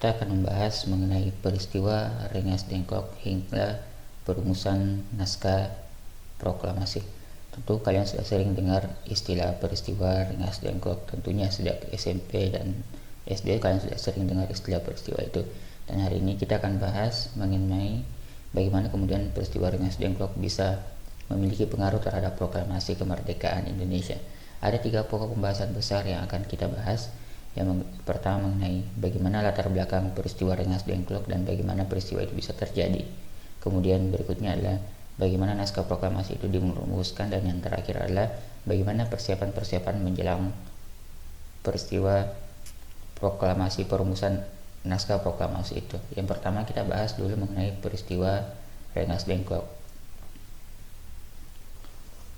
Kita akan membahas mengenai peristiwa Rengas Dengklok hingga perumusan naskah proklamasi. Tentu kalian sudah sering dengar istilah peristiwa Rengas Dengklok. Tentunya sejak SMP dan SD kalian sudah sering dengar istilah peristiwa itu. Dan hari ini kita akan bahas mengenai bagaimana kemudian peristiwa Rengas Dengklok bisa memiliki pengaruh terhadap proklamasi kemerdekaan Indonesia. Ada 3 pokok pembahasan besar yang akan kita bahas. Yang pertama mengenai bagaimana latar belakang peristiwa Rengas Dengklok dan bagaimana peristiwa itu bisa terjadi. Kemudian berikutnya adalah bagaimana naskah proklamasi itu dirumuskan, dan yang terakhir adalah bagaimana persiapan-persiapan menjelang peristiwa proklamasi, perumusan naskah proklamasi itu. Yang pertama kita bahas dulu mengenai peristiwa Rengas Dengklok.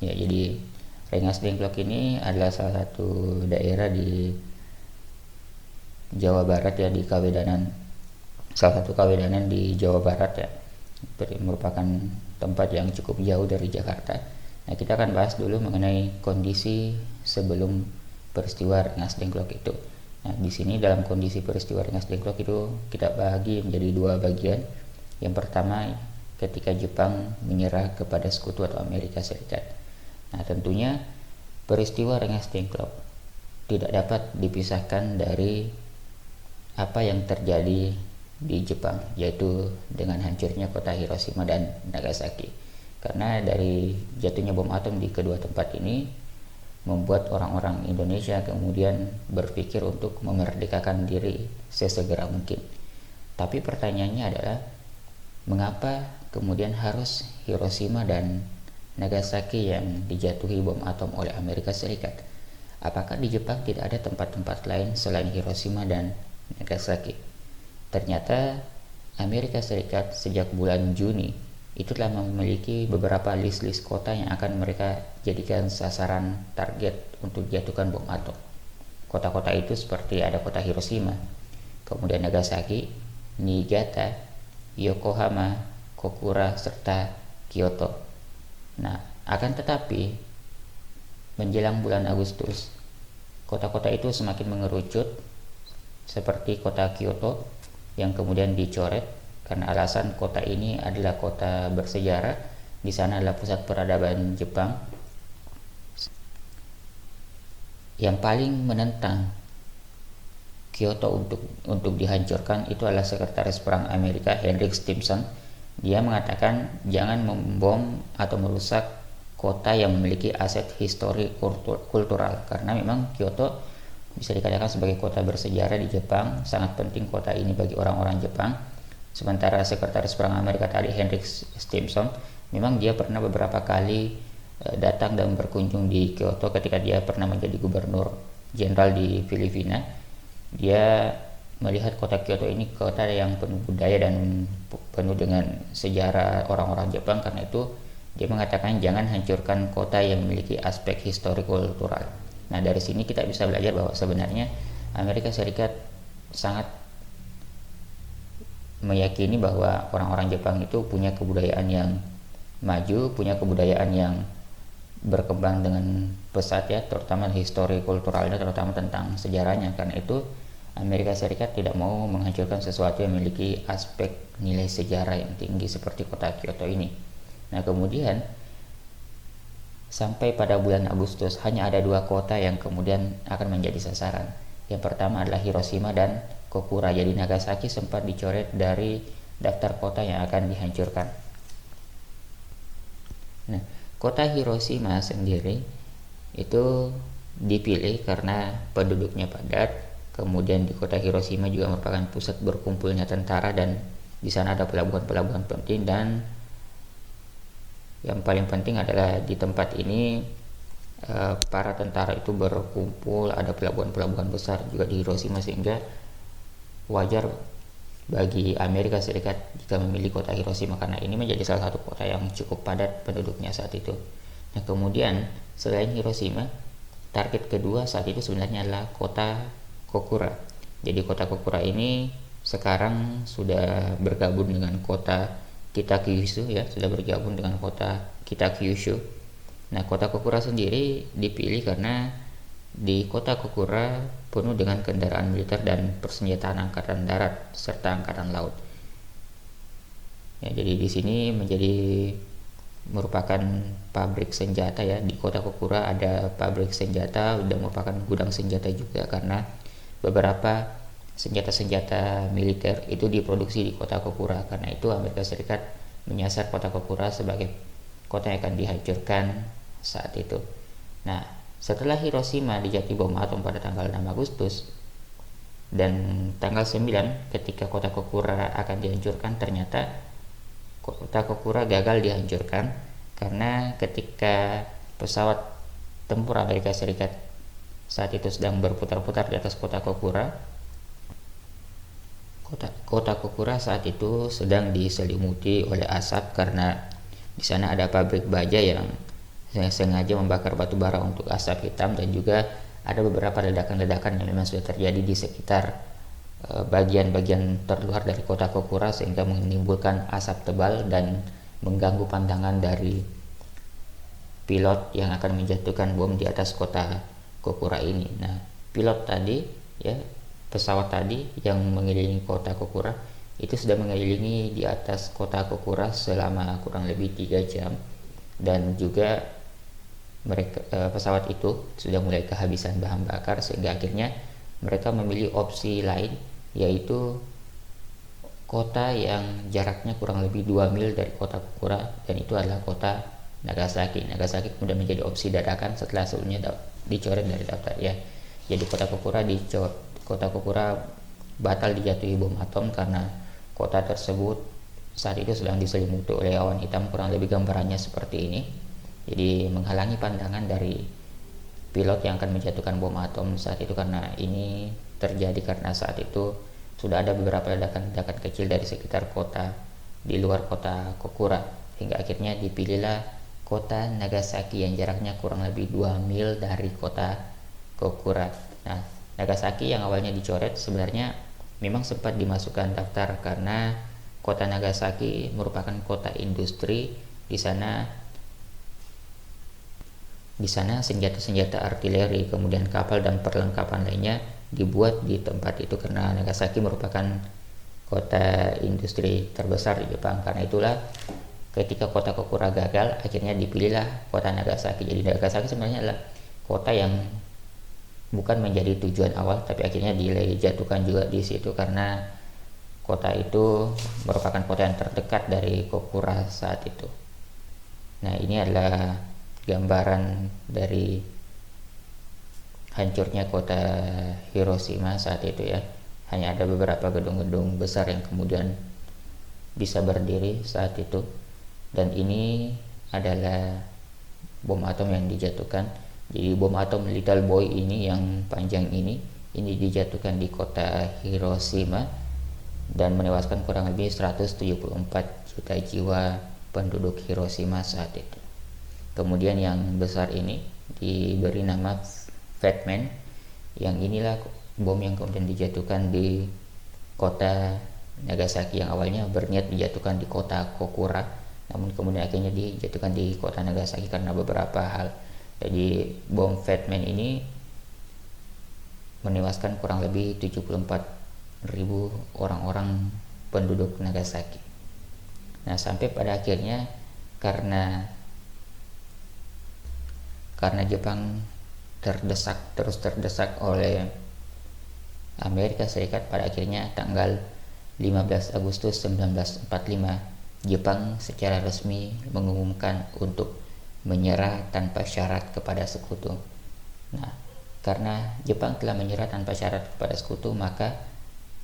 Ya, jadi Rengas Dengklok ini adalah salah satu daerah di Jawa Barat ya, di Kawedanan, salah satu Kawedanan di Jawa Barat ya, merupakan tempat yang cukup jauh dari Jakarta. Nah, kita akan bahas dulu mengenai kondisi sebelum peristiwa Rengas Dengklok itu. Nah, di sini dalam kondisi peristiwa Rengas Dengklok itu kita bagi menjadi 2 bagian. Yang pertama ketika Jepang menyerah kepada sekutu atau Amerika Serikat. Nah, tentunya peristiwa Rengas Dengklok tidak dapat dipisahkan dari apa yang terjadi di Jepang, yaitu dengan hancurnya kota Hiroshima dan Nagasaki. Karena dari jatuhnya bom atom di kedua tempat ini membuat orang-orang Indonesia kemudian berpikir untuk memerdekakan diri sesegera mungkin. Tapi pertanyaannya adalah, mengapa kemudian harus Hiroshima dan Nagasaki yang dijatuhi bom atom oleh Amerika Serikat? Apakah di Jepang tidak ada tempat-tempat lain selain Hiroshima dan Nagasaki? Ternyata Amerika Serikat sejak bulan Juni itu telah memiliki beberapa list-list kota yang akan mereka jadikan sasaran target untuk dijatuhkan bom atom. Kota-kota itu seperti ada kota Hiroshima, kemudian Nagasaki, Niigata, Yokohama, Kokura, serta Kyoto. Nah, akan tetapi menjelang bulan Agustus, kota-kota itu semakin mengerucut, seperti kota Kyoto yang kemudian dicoret karena alasan kota ini adalah kota bersejarah. Di sana adalah pusat peradaban Jepang. Yang paling menentang Kyoto untuk dihancurkan itu adalah Sekretaris Perang Amerika Henry Stimson. Dia mengatakan jangan membom atau merusak kota yang memiliki aset histori kultural, karena memang Kyoto bisa dikatakan sebagai kota bersejarah di Jepang. Sangat penting kota ini bagi orang-orang Jepang. Sementara Sekretaris Perang Amerika tadi Henry Stimson, memang dia pernah beberapa kali datang dan berkunjung di Kyoto ketika dia pernah menjadi gubernur jenderal di Filipina. Dia melihat kota Kyoto ini kota yang penuh budaya dan penuh dengan sejarah orang-orang Jepang. Karena itu dia mengatakan jangan hancurkan kota yang memiliki aspek histori kultural. Nah, dari sini kita bisa belajar bahwa sebenarnya Amerika Serikat sangat meyakini bahwa orang-orang Jepang itu punya kebudayaan yang maju, punya kebudayaan yang berkembang dengan pesat ya, terutama histori kulturalnya, terutama tentang sejarahnya. Karena itu Amerika Serikat tidak mau menghancurkan sesuatu yang memiliki aspek nilai sejarah yang tinggi seperti kota Kyoto ini. Nah, kemudian sampai pada bulan Agustus hanya ada 2 kota yang kemudian akan menjadi sasaran. Yang pertama adalah Hiroshima dan Kokura. Jadi Nagasaki sempat dicoret dari daftar kota yang akan dihancurkan. Nah, kota Hiroshima sendiri itu dipilih karena penduduknya padat. Kemudian di kota Hiroshima juga merupakan pusat berkumpulnya tentara, dan di sana ada pelabuhan-pelabuhan penting. Dan yang paling penting adalah di tempat ini para tentara itu berkumpul, ada pelabuhan-pelabuhan besar juga di Hiroshima, sehingga wajar bagi Amerika Serikat jika memilih kota Hiroshima karena ini menjadi salah satu kota yang cukup padat penduduknya saat itu. Nah, kemudian selain Hiroshima, target kedua saat itu sebenarnya adalah kota Kokura. Jadi kota Kokura ini sekarang sudah bergabung dengan kota Kitakyushu ya, sudah bergabung dengan kota Kitakyushu. Nah, kota Kokura sendiri dipilih karena Di kota Kokura penuh dengan kendaraan militer dan persenjataan angkatan darat serta angkatan laut. Ya, jadi di sini merupakan pabrik senjata ya. Di kota Kokura ada pabrik senjata dan merupakan gudang senjata juga, karena beberapa senjata-senjata militer itu diproduksi di kota Kokura. Karena itu Amerika Serikat menyasar kota Kokura sebagai kota yang akan dihancurkan saat itu. Nah, setelah Hiroshima dijatuhi bom atom pada tanggal 6 Agustus dan tanggal 9 ketika kota Kokura akan dihancurkan, ternyata kota Kokura gagal dihancurkan karena ketika pesawat tempur Amerika Serikat saat itu sedang berputar-putar di atas kota Kokura, kota Kokura saat itu sedang diselimuti oleh asap karena di sana ada pabrik baja yang sengaja membakar batu bara untuk asap hitam, dan juga ada beberapa ledakan-ledakan yang memang sudah terjadi di sekitar bagian-bagian terluar dari kota Kokura sehingga menimbulkan asap tebal dan mengganggu pandangan dari pilot yang akan menjatuhkan bom di atas kota Kokura ini. Nah, pilot tadi ya, pesawat tadi yang mengelilingi kota Kokura itu sudah mengelilingi di atas kota Kokura selama kurang lebih 3 jam, dan juga pesawat itu sudah mulai kehabisan bahan bakar sehingga akhirnya mereka memilih opsi lain, yaitu kota yang jaraknya kurang lebih 2 mil dari kota Kokura, dan itu adalah kota Nagasaki. Nagasaki kemudian menjadi opsi dadakan setelah sebelumnya dicoret dari daftar ya. Jadi kota Kokura batal dijatuhi bom atom karena kota tersebut saat itu sedang diselimuti oleh awan hitam. Kurang lebih gambarannya seperti ini. Jadi menghalangi pandangan dari pilot yang akan menjatuhkan bom atom saat itu, karena ini terjadi karena saat itu sudah ada beberapa ledakan-ledakan kecil dari sekitar kota di luar kota Kokura, hingga akhirnya dipilihlah kota Nagasaki yang jaraknya kurang lebih 2 mil dari kota Kokura. Nah, Nagasaki yang awalnya dicoret sebenarnya memang sempat dimasukkan daftar karena kota Nagasaki merupakan kota industri. Di sana senjata-senjata artileri, kemudian kapal dan perlengkapan lainnya dibuat di tempat itu, karena Nagasaki merupakan kota industri terbesar di Jepang. Karena itulah ketika kota Kokura gagal, akhirnya dipilihlah kota Nagasaki. Jadi Nagasaki sebenarnya adalah kota yang bukan menjadi tujuan awal, tapi akhirnya dijatuhkan juga di situ karena kota itu merupakan kota yang terdekat dari Kokura saat itu. Nah, ini adalah gambaran dari hancurnya kota Hiroshima saat itu ya. Hanya ada beberapa gedung-gedung besar yang kemudian bisa berdiri saat itu, dan ini adalah bom atom yang dijatuhkan. Jadi bom atom Little Boy ini yang panjang ini dijatuhkan di kota Hiroshima dan menewaskan kurang lebih 174 juta jiwa penduduk Hiroshima saat itu. Kemudian yang besar ini diberi nama Fat Man, yang inilah bom yang kemudian dijatuhkan di kota Nagasaki, yang awalnya berniat dijatuhkan di kota Kokura, namun kemudian akhirnya dijatuhkan di kota Nagasaki karena beberapa hal. Jadi bom Fat Man ini menewaskan kurang lebih 74.000 orang-orang penduduk Nagasaki. Nah, sampai pada akhirnya karena Jepang terus terdesak oleh Amerika Serikat, pada akhirnya tanggal 15 Agustus 1945 Jepang secara resmi mengumumkan untuk menyerah tanpa syarat kepada sekutu. Nah, karena Jepang telah menyerah tanpa syarat kepada sekutu, maka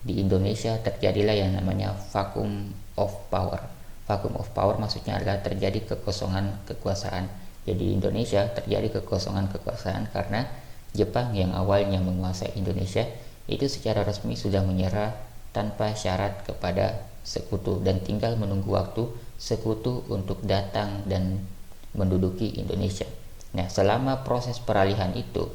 di Indonesia terjadilah yang namanya vacuum of power. Vacuum of power maksudnya adalah terjadi kekosongan kekuasaan. Jadi di Indonesia terjadi kekosongan kekuasaan karena Jepang yang awalnya menguasai Indonesia itu secara resmi sudah menyerah tanpa syarat kepada sekutu dan tinggal menunggu waktu sekutu untuk datang dan menduduki Indonesia. Nah, selama proses peralihan itu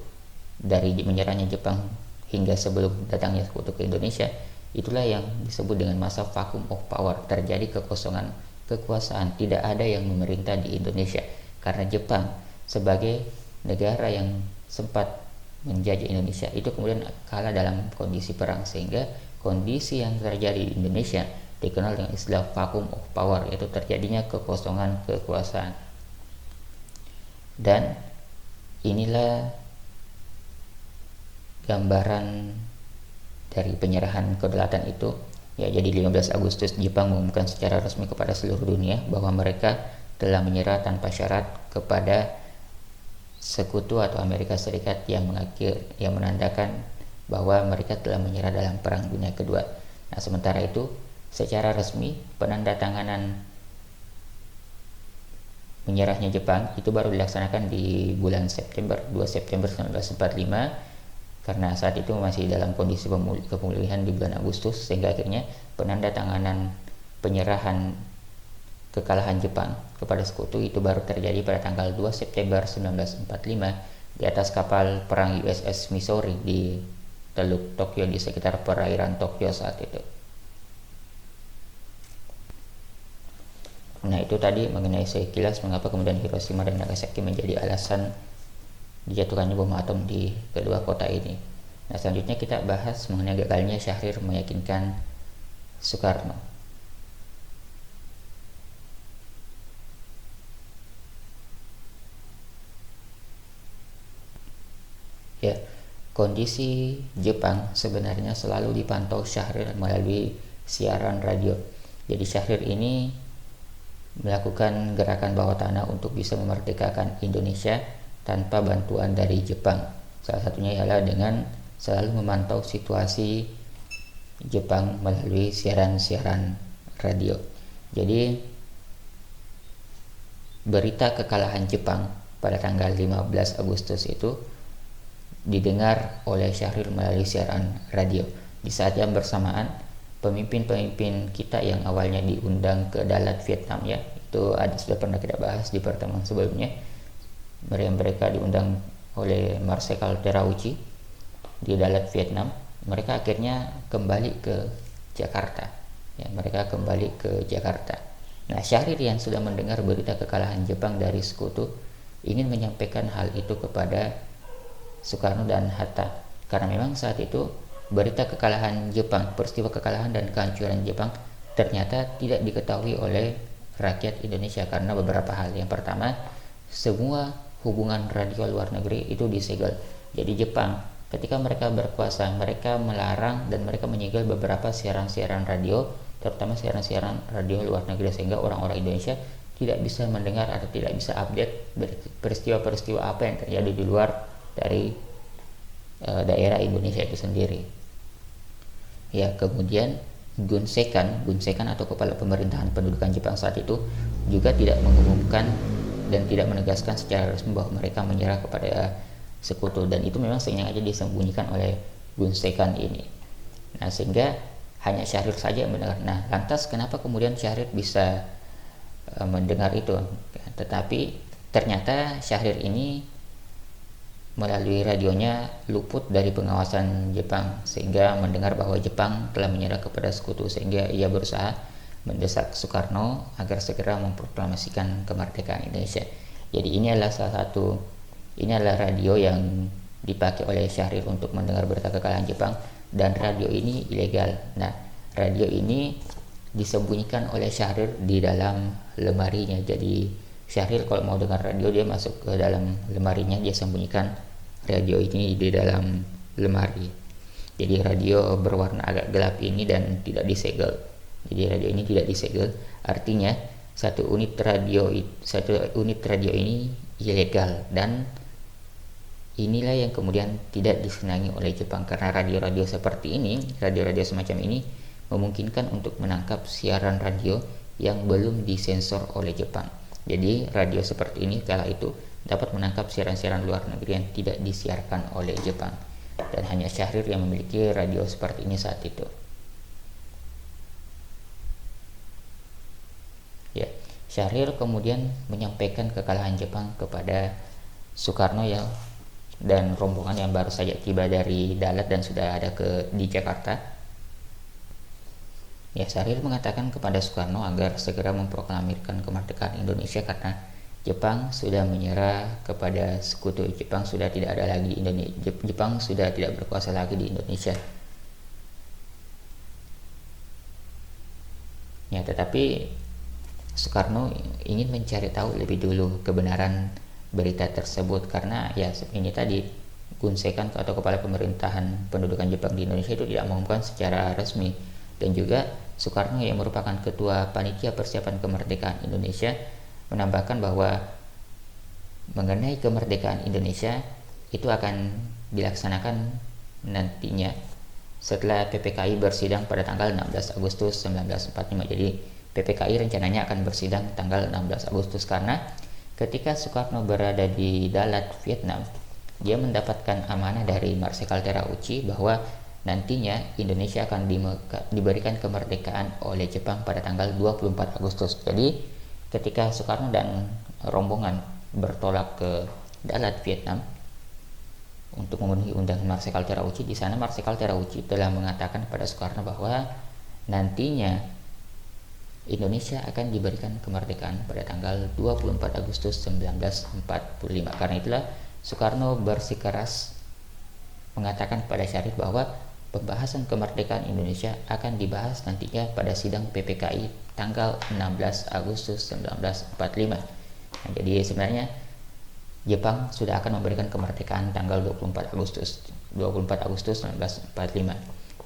dari menyerahnya Jepang hingga sebelum datangnya sekutu ke Indonesia, itulah yang disebut dengan masa vacuum of power. Terjadi kekosongan kekuasaan, tidak ada yang memerintah di Indonesia karena Jepang sebagai negara yang sempat menjajah Indonesia itu kemudian kalah dalam kondisi perang, sehingga kondisi yang terjadi di Indonesia dikenal dengan istilah vacuum of power, yaitu terjadinya kekosongan kekuasaan. Dan inilah gambaran dari penyerahan kedaulatan itu. Ya, jadi 15 Agustus Jepang mengumumkan secara resmi kepada seluruh dunia bahwa mereka telah menyerah tanpa syarat kepada sekutu atau Amerika Serikat yang menandakan bahwa mereka telah menyerah dalam Perang Dunia Kedua. Nah, sementara itu secara resmi penandatanganan menyerahnya Jepang itu baru dilaksanakan di bulan September, 2 September 1945, karena saat itu masih dalam kondisi pemulihan di bulan Agustus, sehingga akhirnya penandatanganan penyerahan kekalahan Jepang kepada sekutu itu baru terjadi pada tanggal 2 September 1945 di atas kapal perang USS Missouri di Teluk Tokyo, di sekitar perairan Tokyo saat itu. Nah, itu tadi mengenai sekilas mengapa kemudian Hiroshima dan Nagasaki menjadi alasan dijatuhkannya bom atom di kedua kota ini. Nah, selanjutnya kita bahas mengenai gagalnya Syahrir meyakinkan Soekarno. Ya, kondisi Jepang sebenarnya selalu dipantau Syahrir melalui siaran radio. Jadi Syahrir ini melakukan gerakan bawah tanah untuk bisa memerdekakan Indonesia tanpa bantuan dari Jepang. Salah satunya ialah dengan selalu memantau situasi Jepang melalui siaran-siaran radio. Jadi berita kekalahan Jepang pada tanggal 15 Agustus itu didengar oleh Syahrir melalui siaran radio. Di saat yang bersamaan, pemimpin-pemimpin kita yang awalnya diundang ke Dalat Vietnam, ya, itu sudah pernah kita bahas di pertemuan sebelumnya. Mereka diundang oleh Marsekal Terauchi di Dalat Vietnam. Mereka akhirnya kembali ke Jakarta. Ya, mereka kembali ke Jakarta. Nah, Syahrir yang sudah mendengar berita kekalahan Jepang dari sekutu ingin menyampaikan hal itu kepada Soekarno dan Hatta, karena memang saat itu berita kekalahan Jepang, peristiwa kekalahan dan kehancuran Jepang ternyata tidak diketahui oleh rakyat Indonesia karena beberapa hal. Yang pertama, semua hubungan radio luar negeri itu disegel. Jadi Jepang ketika mereka berkuasa, mereka melarang dan mereka menyegel beberapa siaran-siaran radio, terutama siaran-siaran radio luar negeri, sehingga orang-orang Indonesia tidak bisa mendengar atau tidak bisa update peristiwa-peristiwa apa yang terjadi di luar dari daerah Indonesia itu sendiri. Ya, kemudian Gunsekan atau kepala pemerintahan pendudukan Jepang saat itu juga tidak mengumumkan dan tidak menegaskan secara resmi bahwa mereka menyerah kepada sekutu, dan itu memang sengaja disembunyikan oleh Gunsekan ini. Nah, sehingga hanya Syahrir saja yang mendengar. Nah, lantas kenapa kemudian Syahrir bisa mendengar itu? Tetapi ternyata Syahrir ini melalui radionya luput dari pengawasan Jepang, sehingga mendengar bahwa Jepang telah menyerah kepada sekutu, sehingga ia berusaha mendesak Soekarno agar segera memproklamasikan kemerdekaan Indonesia. Jadi ini adalah radio yang dipakai oleh Syahrir untuk mendengar berita kekalahan Jepang, dan radio ini ilegal. Nah, radio ini disembunyikan oleh Syahrir di dalam lemarinya. Jadi Syahrir kalau mau dengar radio, dia masuk ke dalam lemarinya, dia sembunyikan radio ini di dalam lemari. Jadi radio berwarna agak gelap ini dan tidak disegel. Jadi radio ini tidak disegel, artinya satu unit radio ini ilegal, dan inilah yang kemudian tidak disenangi oleh Jepang, karena radio-radio seperti ini, radio-radio semacam ini memungkinkan untuk menangkap siaran radio yang belum disensor oleh Jepang. Jadi radio seperti ini kala itu dapat menangkap siaran-siaran luar negeri yang tidak disiarkan oleh Jepang, dan hanya Syahrir yang memiliki radio seperti ini saat itu. Ya, Syahrir kemudian menyampaikan kekalahan Jepang kepada Soekarno ya, dan rombongan yang baru saja tiba dari Dalat dan sudah ada di Jakarta. Ya, Syahrir mengatakan kepada Soekarno agar segera memproklamirkan kemerdekaan Indonesia karena Jepang sudah menyerah kepada sekutu. Jepang sudah tidak ada lagi di Indonesia. Jepang sudah tidak berkuasa lagi di Indonesia. Ya, tetapi Soekarno ingin mencari tahu lebih dulu kebenaran berita tersebut, karena ya ini tadi Gunsekan atau kepala pemerintahan pendudukan Jepang di Indonesia itu tidak mengumumkan secara resmi, dan juga Soekarno yang merupakan ketua panitia persiapan kemerdekaan Indonesia menambahkan bahwa mengenai kemerdekaan Indonesia itu akan dilaksanakan nantinya setelah PPKI bersidang pada tanggal 16 Agustus 1945. Jadi PPKI rencananya akan bersidang tanggal 16 Agustus, karena ketika Soekarno berada di Dalat, Vietnam, dia mendapatkan amanah dari Marsikal Terauchi bahwa nantinya Indonesia akan diberikan kemerdekaan oleh Jepang pada tanggal 24 Agustus. Jadi ketika Soekarno dan rombongan bertolak ke Dalat, Vietnam untuk memenuhi undangan Marsikal Terauchi, di sana Marsikal Terauchi telah mengatakan kepada Soekarno bahwa nantinya Indonesia akan diberikan kemerdekaan pada tanggal 24 Agustus 1945. Karena itulah Soekarno bersikeras mengatakan kepada Syarif bahwa pembahasan kemerdekaan Indonesia akan dibahas nantinya pada sidang PPKI tanggal 16 Agustus 1945. Nah, jadi sebenarnya Jepang sudah akan memberikan kemerdekaan tanggal 24 Agustus 1945.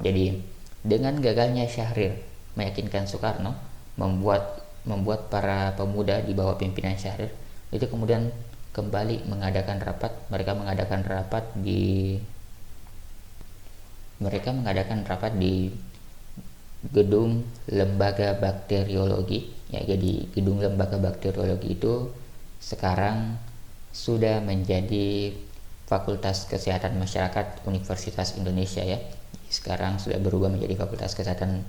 Jadi dengan gagalnya Syahrir meyakinkan Soekarno, membuat para pemuda di bawah pimpinan Syahrir itu kemudian kembali mengadakan rapat. Mereka mengadakan rapat di gedung lembaga bakteriologi. Ya, jadi gedung lembaga bakteriologi itu sekarang sudah menjadi Fakultas Kesehatan Masyarakat Universitas Indonesia ya. Sekarang sudah berubah menjadi Fakultas Kesehatan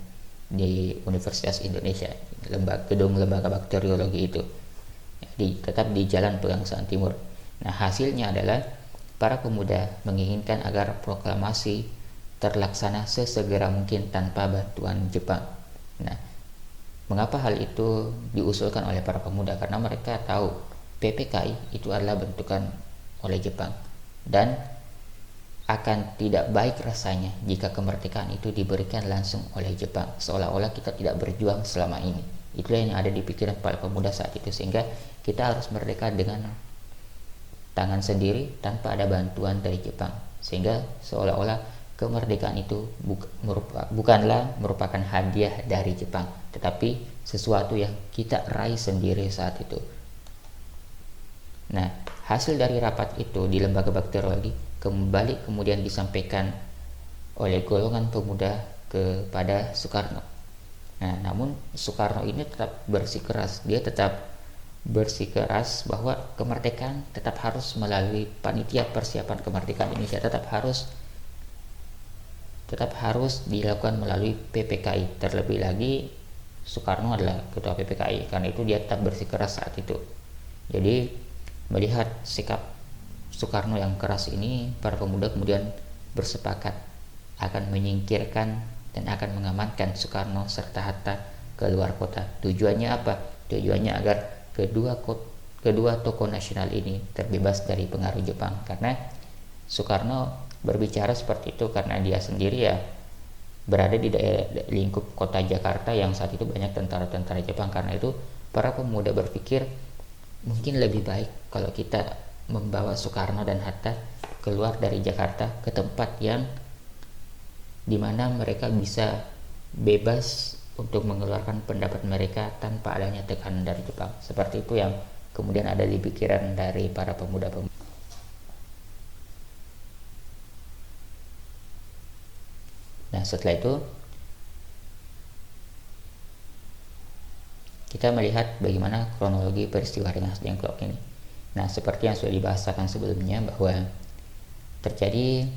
di Universitas Indonesia. Gedung lembaga bakteriologi itu tetap di Jalan Pegangsaan Timur. Nah, hasilnya adalah para pemuda menginginkan agar proklamasi terlaksana sesegera mungkin tanpa bantuan Jepang. Nah, mengapa hal itu diusulkan oleh para pemuda? Karena mereka tahu PPKI itu adalah bentukan oleh Jepang, dan akan tidak baik rasanya jika kemerdekaan itu diberikan langsung oleh Jepang, seolah-olah kita tidak berjuang selama ini. Itulah yang ada di pikiran para pemuda saat itu, sehingga kita harus merdeka dengan tangan sendiri tanpa ada bantuan dari Jepang, sehingga seolah-olah kemerdekaan itu bukanlah merupakan hadiah dari Jepang, tetapi sesuatu yang kita raih sendiri saat itu. Nah, hasil dari rapat itu di lembaga bakteriologi kembali kemudian disampaikan oleh golongan pemuda kepada Soekarno. Nah, namun Soekarno ini tetap bersikeras. Dia tetap bersikeras bahwa kemerdekaan tetap harus melalui panitia persiapan kemerdekaan Indonesia, tetap harus dilakukan melalui PPKI. Terlebih lagi Soekarno adalah ketua PPKI, karena itu dia tetap bersikeras saat itu. Jadi melihat sikap Soekarno yang keras ini, para pemuda kemudian bersepakat akan menyingkirkan dan akan mengamankan Soekarno serta Hatta ke luar kota. Tujuannya apa? Tujuannya agar kedua tokoh nasional ini terbebas dari pengaruh Jepang. Karena Soekarno berbicara seperti itu karena dia sendiri ya berada di daerah lingkup kota Jakarta yang saat itu banyak tentara-tentara Jepang. Karena itu para pemuda berpikir mungkin lebih baik kalau kita membawa Soekarno dan Hatta keluar dari Jakarta ke tempat yang dimana mereka bisa bebas untuk mengeluarkan pendapat mereka tanpa adanya tekanan dari Jepang. Seperti itu yang kemudian ada di pikiran dari para pemuda-pemuda. Nah, setelah itu kita melihat bagaimana kronologi peristiwa Rengas Dengklok ini. Nah, seperti yang sudah dibahasakan sebelumnya bahwa terjadi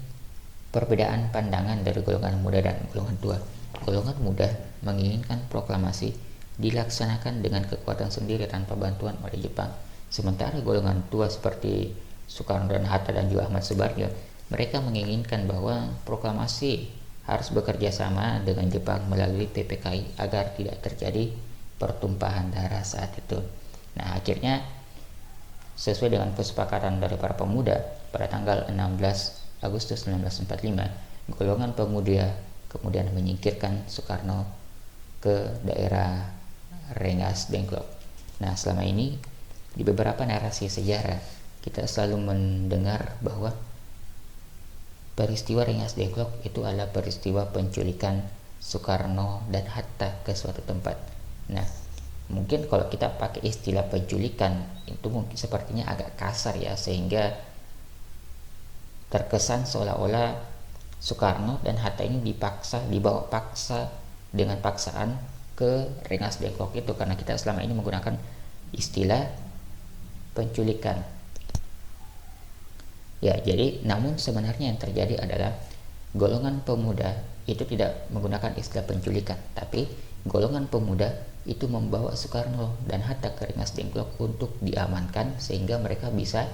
perbedaan pandangan dari golongan muda dan golongan tua. Golongan muda menginginkan proklamasi dilaksanakan dengan kekuatan sendiri tanpa bantuan oleh Jepang. Sementara golongan tua seperti Soekarno dan Hatta dan juga Ahmad Subarjo, mereka menginginkan bahwa proklamasi harus bekerja sama dengan Jepang melalui PPKI agar tidak terjadi pertumpahan darah saat itu. Nah, akhirnya sesuai dengan kesepakatan dari para pemuda pada tanggal 16 Agustus 1945, golongan pemuda kemudian menyingkirkan Soekarno ke daerah Rengas Dengklok. Nah, selama ini di beberapa narasi sejarah kita selalu mendengar bahwa peristiwa Rengas Dengklok itu adalah peristiwa penculikan Soekarno dan Hatta ke suatu tempat. Nah, mungkin kalau kita pakai istilah penculikan itu mungkin sepertinya agak kasar ya, sehingga terkesan seolah-olah Soekarno dan Hatta ini dibawa paksa dengan paksaan ke Rengas Dengklok itu, karena kita selama ini menggunakan istilah penculikan. Ya, jadi namun sebenarnya yang terjadi adalah golongan pemuda itu tidak menggunakan istilah penculikan, tapi golongan pemuda itu membawa Soekarno dan Hatta ke Rengas Dengklok untuk diamankan sehingga mereka bisa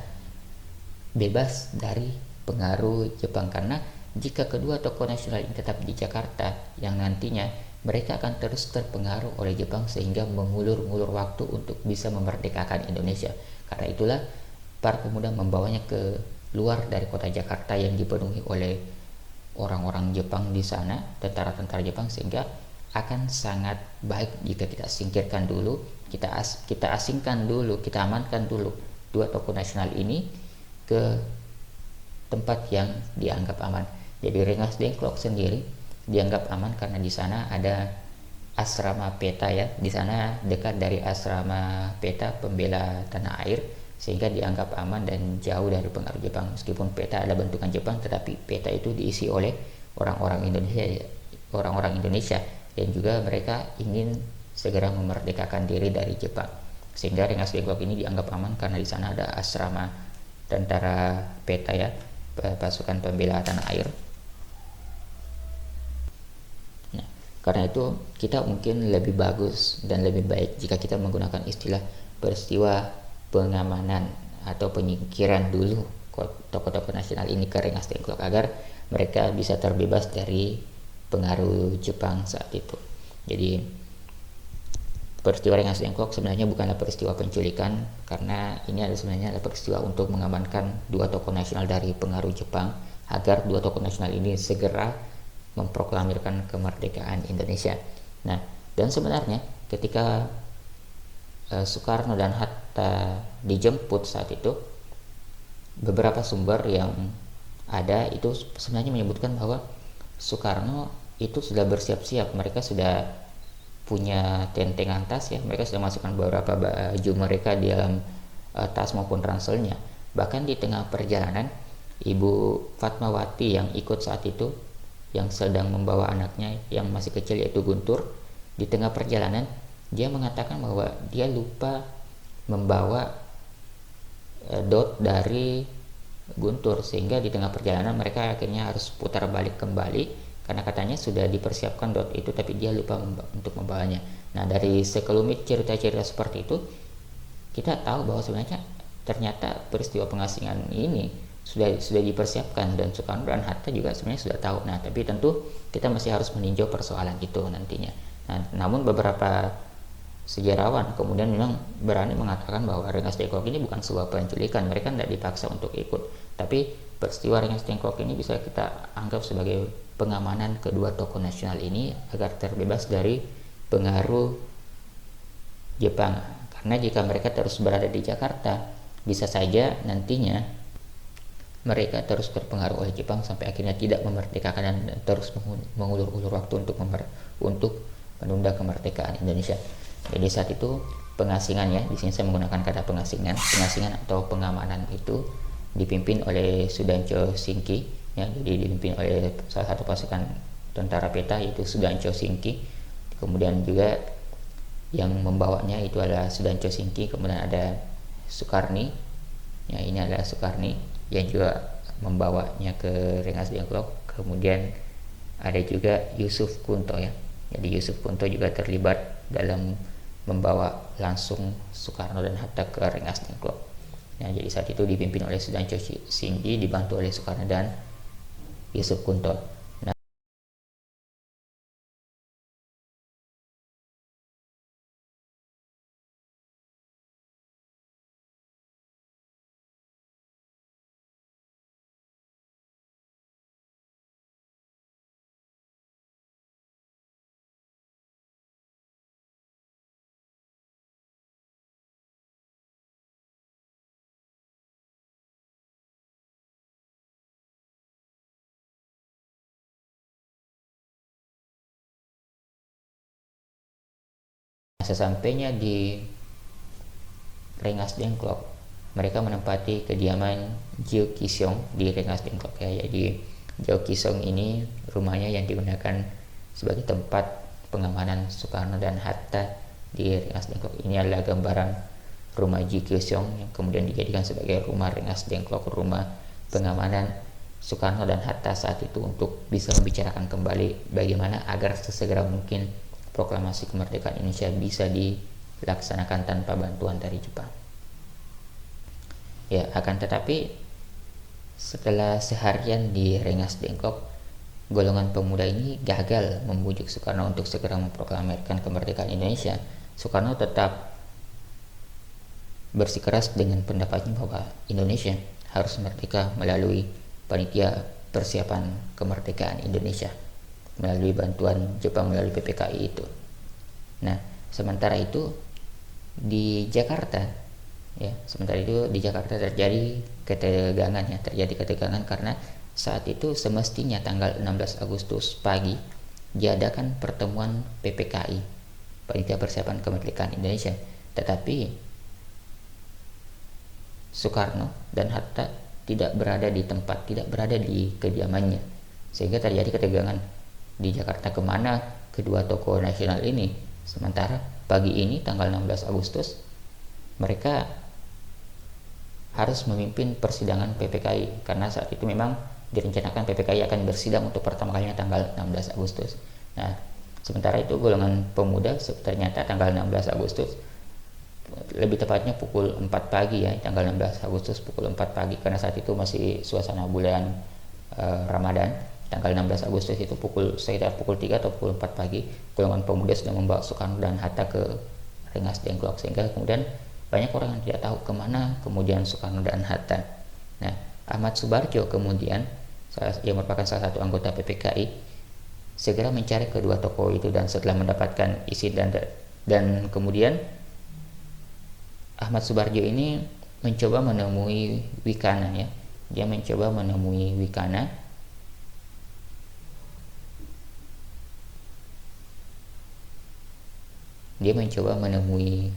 bebas dari pengaruh Jepang. Karena jika kedua tokoh nasional ini tetap di Jakarta, yang nantinya mereka akan terus terpengaruh oleh Jepang sehingga mengulur-ngulur waktu untuk bisa memerdekakan Indonesia. Karena itulah para pemuda membawanya ke luar dari kota Jakarta yang dipenuhi oleh orang-orang Jepang di sana, tentara-tentara Jepang, sehingga akan sangat baik jika kita singkirkan dulu, kita asingkan dulu, kita amankan dulu dua tokoh nasional ini ke tempat yang dianggap aman. Jadi Rengas Dengklok sendiri dianggap aman karena di sana ada asrama PETA ya, di sana dekat dari asrama PETA pembela tanah air, sehingga dianggap aman dan jauh dari pengaruh Jepang. Meskipun PETA ada bentukan Jepang, tetapi PETA itu diisi oleh orang-orang Indonesia dan juga mereka ingin segera memerdekakan diri dari Jepang. Sehingga Rengas Dengklok ini dianggap aman karena di sana ada asrama tentara PETA ya, pasukan pembela tanah air. Nah, karena itu kita mungkin lebih bagus dan lebih baik jika kita menggunakan istilah peristiwa pengamanan atau penyingkiran dulu tokoh-tokoh nasional ini ke Rengas Dengklok agar mereka bisa terbebas dari pengaruh Jepang saat itu. Jadi peristiwa Rengas Dengklok sebenarnya bukanlah peristiwa penculikan, karena ini sebenarnya adalah peristiwa untuk mengamankan dua tokoh nasional dari pengaruh Jepang agar dua tokoh nasional ini segera memproklamirkan kemerdekaan Indonesia. Nah, dan sebenarnya ketika Soekarno dan Hatta dijemput saat itu, beberapa sumber yang ada itu sebenarnya menyebutkan bahwa Soekarno itu sudah bersiap-siap, mereka sudah punya tentengan tas ya, mereka sudah masukkan beberapa baju mereka di dalam tas maupun ranselnya. Bahkan di tengah perjalanan, Ibu Fatmawati yang ikut saat itu, yang sedang membawa anaknya yang masih kecil yaitu Guntur, di tengah perjalanan dia mengatakan bahwa dia lupa membawa dot dari Guntur, sehingga di tengah perjalanan mereka akhirnya harus putar balik kembali karena katanya sudah dipersiapkan dot itu tapi dia lupa untuk membawanya. Nah, dari sekelumit cerita-cerita seperti itu kita tahu bahwa sebenarnya ternyata peristiwa pengasingan ini sudah dipersiapkan dan Soekarno dan Hatta juga sebenarnya sudah tahu. Nah, tapi tentu kita masih harus meninjau persoalan itu nantinya. Nah, namun beberapa sejarawan kemudian memang berani mengatakan bahwa Rengas Dengklok ini bukan sebuah penculikan, mereka tidak dipaksa untuk ikut, tapi peristiwa Rengas Dengklok ini bisa kita anggap sebagai pengamanan kedua tokoh nasional ini agar terbebas dari pengaruh Jepang. Karena jika mereka terus berada di Jakarta, bisa saja nantinya mereka terus terpengaruh oleh Jepang sampai akhirnya tidak memerdekakan dan terus mengulur-ulur waktu untuk menunda kemerdekaan Indonesia. Jadi saat itu pengasingan ya, di sini saya menggunakan kata pengasingan atau pengamanan itu dipimpin oleh Sudancho Singki ya, jadi dipimpin oleh salah satu pasukan tentara PETA yaitu Sudancho Singki. Kemudian juga yang membawanya itu adalah Sudancho Singki, kemudian ada Sukarni ya, ini adalah Sukarni yang juga membawanya ke Rengas Dengklok. Kemudian ada juga Yusuf Kunto ya, jadi Yusuf Kunto juga terlibat dalam membawa langsung Soekarno dan Hatta ke Rengas Dengklok. Nah, jadi saat itu dipimpin oleh Sudancho Singki dibantu oleh Soekarno dan Yusuf Kunto. sesampainya di Rengas Dengklok, mereka menempati kediaman Jieu Kiseong di Rengas Dengklok ya. Jadi Jieu Kiseong ini rumahnya yang digunakan sebagai tempat pengamanan Soekarno dan Hatta di Rengas Dengklok. Ini adalah gambaran rumah Jieu Kiseong yang kemudian dijadikan sebagai rumah Rengas Dengklok, rumah pengamanan Soekarno dan Hatta saat itu, untuk bisa membicarakan kembali bagaimana agar sesegera mungkin proklamasi kemerdekaan Indonesia bisa dilaksanakan tanpa bantuan dari Jepang. Ya, akan tetapi setelah seharian di Rengas Dengklok, golongan pemuda ini gagal membujuk Soekarno untuk segera memproklamirkan kemerdekaan Indonesia. Soekarno tetap bersikeras dengan pendapatnya bahwa Indonesia harus merdeka melalui panitia persiapan kemerdekaan Indonesia, melalui bantuan Jepang melalui PPKI itu. Nah, sementara itu di Jakarta terjadi ketegangan karena saat itu semestinya tanggal 16 Agustus pagi diadakan pertemuan PPKI, Panitia Persiapan Kemerdekaan Indonesia, tetapi Soekarno dan Hatta tidak berada di tempat, tidak berada di kediamannya, sehingga terjadi ketegangan di Jakarta, kemana kedua tokoh nasional ini. Sementara pagi ini tanggal 16 Agustus mereka harus memimpin persidangan PPKI, karena saat itu memang direncanakan PPKI akan bersidang untuk pertama kalinya tanggal 16 Agustus. Nah, sementara itu golongan pemuda ternyata tanggal 16 Agustus, lebih tepatnya pukul 4 pagi ya, tanggal 16 Agustus pukul 4 pagi, karena saat itu masih suasana bulan Ramadan. Tanggal 16 Agustus itu sekitar pukul 3 atau pukul 4 pagi, golongan pemuda sudah membawa Soekarno dan Hatta ke Rengas Dengklok, sehingga kemudian banyak orang yang tidak tahu kemana kemudian Soekarno dan Hatta. Nah, Ahmad Subarjo kemudian, yang merupakan salah satu anggota PPKI, segera mencari kedua tokoh itu, dan setelah mendapatkan isi dan kemudian Ahmad Subarjo ini mencoba menemui Wikana ya. Dia mencoba menemui Wikana. Dia mencoba menemui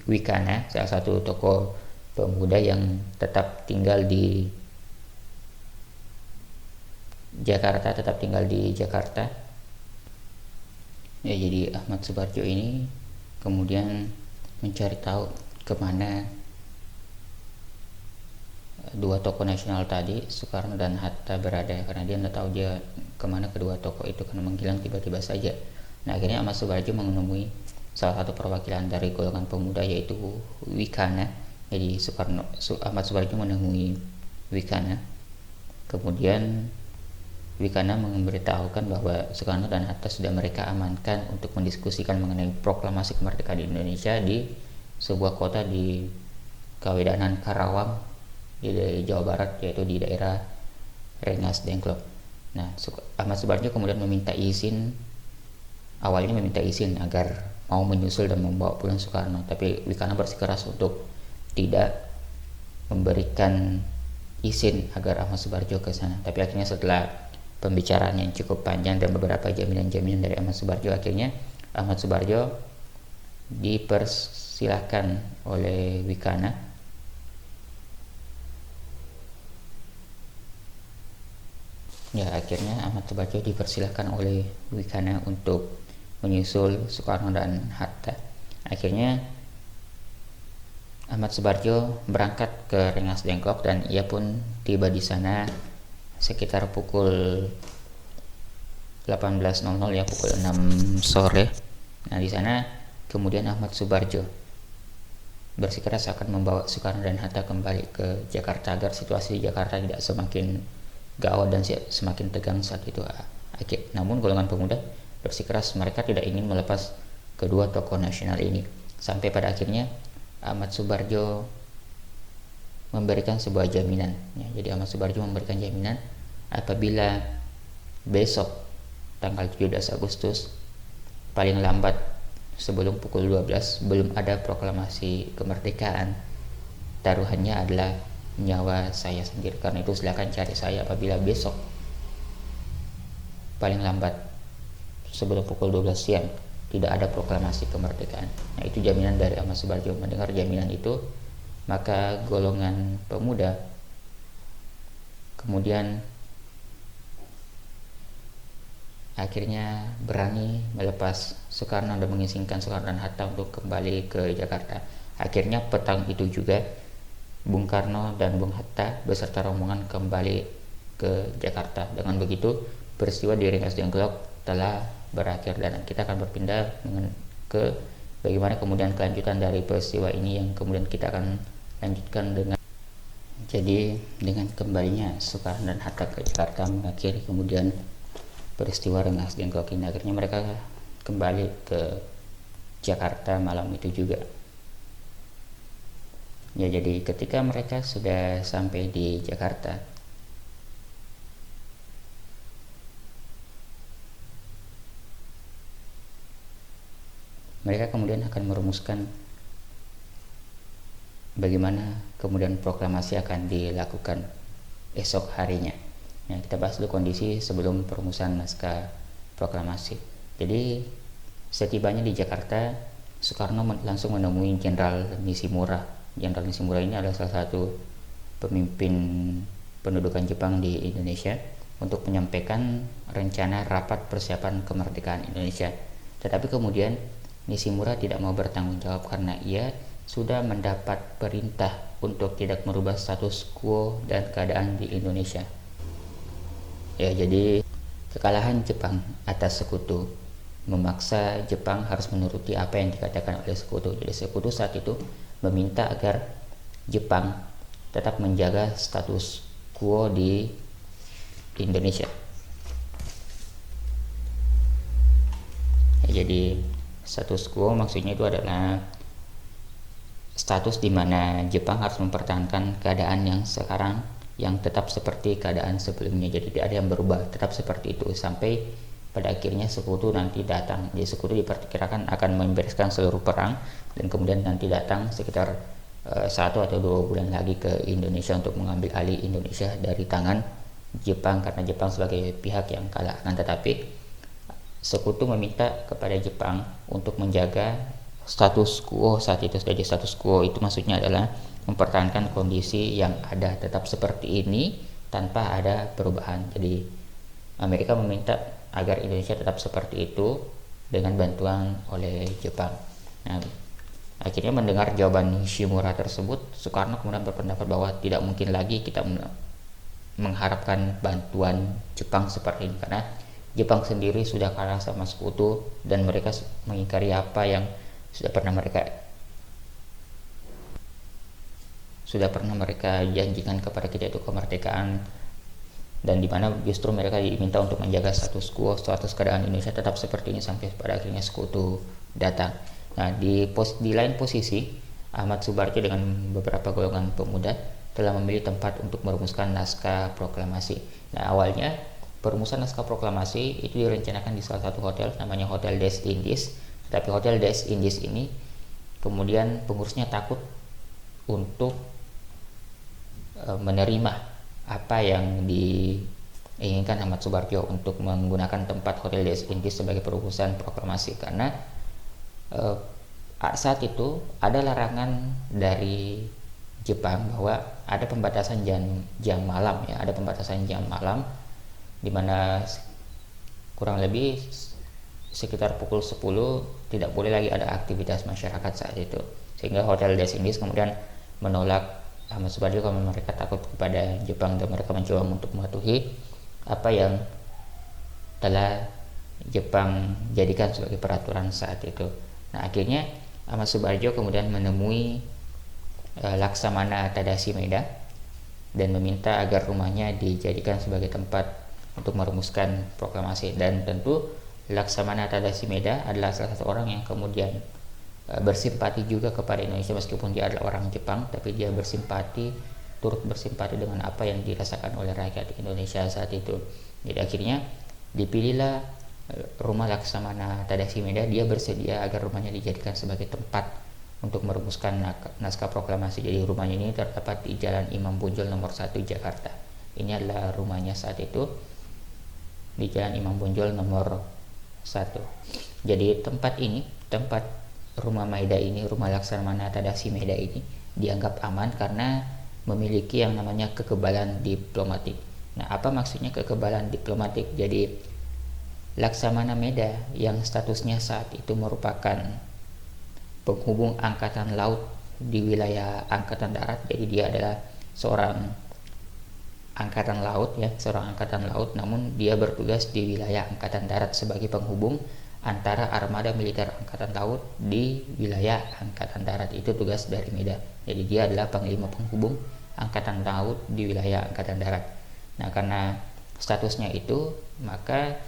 Wikana, salah satu tokoh pemuda yang tetap tinggal di Jakarta, Ya, jadi Ahmad Subarjo ini kemudian mencari tahu kemana dua tokoh nasional tadi, Soekarno dan Hatta, berada, karena dia tidak tahu dia kemana kedua tokoh itu, karena menghilang tiba-tiba saja. Nah, akhirnya Ahmad Subarjo menemui salah satu perwakilan dari golongan pemuda, yaitu Wikana. Jadi Ahmad Subarjo menemui Wikana, kemudian Wikana memberitahukan bahwa Soekarno dan Hatta sudah mereka amankan untuk mendiskusikan mengenai proklamasi kemerdekaan di Indonesia di sebuah kota di Kawedanan Karawang di Jawa Barat, yaitu di daerah Rengas Dengklok. Nah, Ahmad Subarjo kemudian awalnya meminta izin agar mau menyusul dan membawa pulang Soekarno, tapi Wikana bersikeras untuk tidak memberikan izin agar Ahmad Subarjo ke sana. Tapi akhirnya setelah pembicaraan yang cukup panjang dan beberapa jaminan-jaminan dari Ahmad Subarjo, akhirnya Ahmad Subarjo dipersilahkan oleh Wikana Ahmad Subarjo dipersilahkan oleh Wikana untuk menyusul Soekarno dan Hatta. Akhirnya Ahmad Subarjo berangkat ke Rengas Dengklok, dan ia pun tiba di sana sekitar pukul 18.00 ya, pukul 6 sore. Nah, di sana kemudian Ahmad Subarjo bersikeras akan membawa Soekarno dan Hatta kembali ke Jakarta agar situasi di Jakarta tidak semakin gawat dan semakin tegang saat itu. Namun golongan pemuda bersikeras mereka tidak ingin melepas kedua tokoh nasional ini, sampai pada akhirnya Ahmad Subarjo memberikan sebuah jaminan ya. Jadi Ahmad Subarjo memberikan jaminan apabila besok tanggal 17 Agustus paling lambat sebelum pukul 12 belum ada proklamasi kemerdekaan, taruhannya adalah nyawa saya sendiri. Karena itu silakan cari saya apabila besok paling lambat sebelum pukul 12 siang tidak ada proklamasi kemerdekaan. Nah, itu jaminan dari Ahmad Subarjo. Mendengar jaminan itu, maka golongan pemuda kemudian akhirnya berani melepas Soekarno dan mengizinkan Soekarno dan Hatta untuk kembali ke Jakarta. Akhirnya petang itu juga Bung Karno dan Bung Hatta beserta rombongan kembali ke Jakarta. Dengan begitu peristiwa di Rengas Dengklok telah berakhir, dan kita akan berpindah ke bagaimana kemudian kelanjutan dari peristiwa ini yang kemudian kita akan lanjutkan dengan dengan kembalinya Soekarno dan Hatta ke Jakarta mengakhiri kemudian peristiwa Rengas Dengklok ini. Akhirnya mereka kembali ke Jakarta malam itu juga. Ya, jadi ketika mereka sudah sampai di Jakarta, mereka kemudian akan merumuskan bagaimana kemudian proklamasi akan dilakukan esok harinya. Nah, kita bahas dulu kondisi sebelum perumusan naskah proklamasi. Jadi setibanya di Jakarta, Soekarno langsung menemui Jenderal Nishimura. Jenderal Nishimura ini adalah salah satu pemimpin pendudukan Jepang di Indonesia untuk menyampaikan rencana rapat persiapan kemerdekaan Indonesia. Tetapi kemudian Nishimura tidak mau bertanggung jawab karena ia sudah mendapat perintah untuk tidak merubah status quo dan keadaan di Indonesia. Ya, jadi kekalahan Jepang atas Sekutu memaksa Jepang harus menuruti apa yang dikatakan oleh Sekutu. Jadi Sekutu saat itu meminta agar Jepang tetap menjaga status quo di Indonesia. Ya, jadi status quo maksudnya itu adalah status di mana Jepang harus mempertahankan keadaan yang sekarang yang tetap seperti keadaan sebelumnya. Jadi tidak ada yang berubah, tetap seperti itu sampai pada akhirnya Sekutu nanti datang. Jadi Sekutu diperkirakan akan membereskan seluruh perang dan kemudian nanti datang sekitar 1 atau 2 bulan lagi ke Indonesia untuk mengambil alih Indonesia dari tangan Jepang karena Jepang sebagai pihak yang kalah. Nah, tetapi Sekutu meminta kepada Jepang untuk menjaga status quo saat itu. Jadi status quo itu maksudnya adalah mempertahankan kondisi yang ada tetap seperti ini tanpa ada perubahan. Jadi Amerika meminta agar Indonesia tetap seperti itu dengan bantuan oleh Jepang. Nah, akhirnya mendengar jawaban Nishimura tersebut, Soekarno kemudian berpendapat bahwa tidak mungkin lagi kita mengharapkan bantuan Jepang seperti ini karena Jepang sendiri sudah kalah sama Sekutu dan mereka mengingkari apa yang sudah pernah mereka janjikan kepada kita, itu kemerdekaan, dan dimana justru mereka diminta untuk menjaga status quo, status keadaan Indonesia tetap seperti ini sampai pada akhirnya Sekutu datang. Nah, di lain posisi Ahmad Subarjo dengan beberapa golongan pemuda telah memilih tempat untuk merumuskan naskah proklamasi. Nah, awalnya perumusan naskah proklamasi itu direncanakan di salah satu hotel namanya Hotel Des Indies. Tapi Hotel Des Indies ini kemudian pengurusnya takut untuk menerima apa yang diinginkan Ahmad Subarjo untuk menggunakan tempat Hotel Des Indies sebagai perumusan proklamasi karena saat itu ada larangan dari Jepang bahwa ada pembatasan jam malam, ya, ada pembatasan jam malam di mana kurang lebih sekitar pukul 10 tidak boleh lagi ada aktivitas masyarakat saat itu, sehingga Hotel Des Indies kemudian menolak Ahmad Subarjo karena mereka takut kepada Jepang dan mereka mencoba untuk mematuhi apa yang telah Jepang jadikan sebagai peraturan saat itu. Nah, akhirnya Ahmad Subarjo kemudian menemui Laksamana Tadashi Maeda dan meminta agar rumahnya dijadikan sebagai tempat untuk merumuskan proklamasi. Dan tentu Laksamana Tadashi Maeda adalah salah satu orang yang kemudian bersimpati juga kepada Indonesia, meskipun dia adalah orang Jepang, tapi dia turut bersimpati dengan apa yang dirasakan oleh rakyat Indonesia saat itu. Jadi akhirnya dipilihlah rumah Laksamana Tadashi Maeda. Dia bersedia agar rumahnya dijadikan sebagai tempat untuk merumuskan naskah proklamasi. Jadi rumahnya ini terdapat di Jalan Imam Bonjol nomor 1 Jakarta. Ini adalah rumahnya saat itu di Jalan Imam Bonjol nomor Jadi tempat rumah Maida ini, rumah Laksamana Tadasi Maida ini dianggap aman karena memiliki yang namanya kekebalan diplomatik. Nah, apa maksudnya kekebalan diplomatik? Jadi Laksamana Maida yang statusnya saat itu merupakan penghubung angkatan laut di wilayah angkatan darat, jadi dia adalah seorang angkatan laut ya, namun dia bertugas di wilayah angkatan darat sebagai penghubung antara armada militer angkatan laut di wilayah angkatan darat. Itu tugas dari Maida. Jadi dia adalah panglima penghubung angkatan laut di wilayah angkatan darat. Nah, karena statusnya itu, maka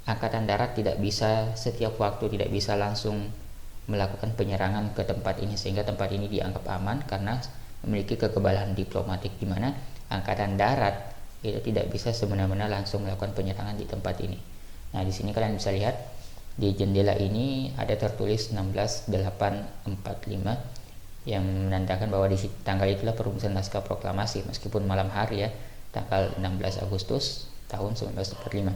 angkatan darat tidak bisa setiap waktu, tidak bisa langsung melakukan penyerangan ke tempat ini, sehingga tempat ini dianggap aman karena memiliki kekebalan diplomatik, di mana angkatan darat itu tidak bisa semena-mena langsung melakukan penyerangan di tempat ini. Nah, di sini kalian bisa lihat di jendela ini ada tertulis 16845 yang menandakan bahwa di tanggal itulah perumusan naskah proklamasi, meskipun malam hari ya, tanggal 16 Agustus tahun 1945.